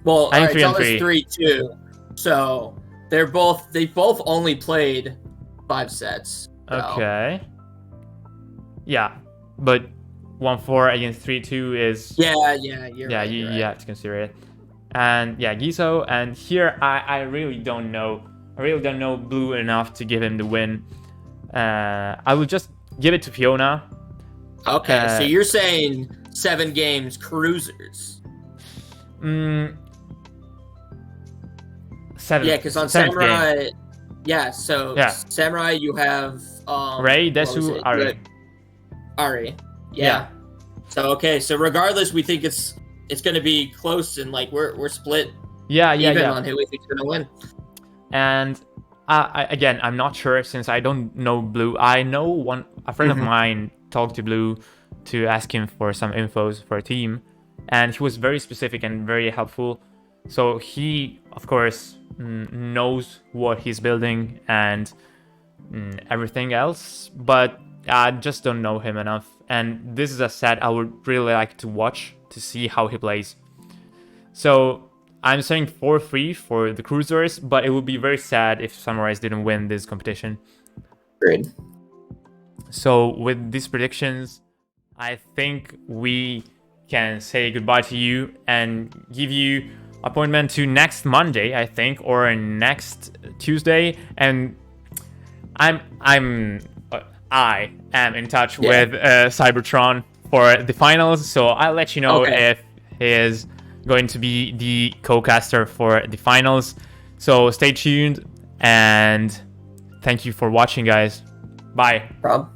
well, I'm all right, 3 and 3. 3-2. So they both only played 5 sets. So. Okay. Yeah, but 1-4 against 3-2 is... you're right. You have to consider it. And yeah, Giso. And here I really don't know. I really don't know Blue enough to give him the win. I will just give it to Fiona. Okay, so you're saying 7 games cruisers. 7. Yeah, because on Samurai... Game. Yeah, so Samurai you have... Ray, Desu, Ari. Ari. Yeah. So regardless, we think it's going to be close and like we're split. Even on who we think is going to win. And again, I'm not sure since I don't know Blue. I know a friend of mine talked to Blue to ask him for some infos for a team, and he was very specific and very helpful. So he, of course, knows what he's building and everything else, but I just don't know him enough. And this is a set I would really like to watch to see how he plays. So I'm saying 4-3 for the cruisers, but it would be very sad if Samurais didn't win this competition. Great. So with these predictions, I think we can say goodbye to you and give you appointment to next Monday, I think, or next Tuesday. And I am in touch with Cybertron for the finals, so I'll let you know if he is going to be the co-caster for the finals. So stay tuned, and thank you for watching, guys. Bye. Rob.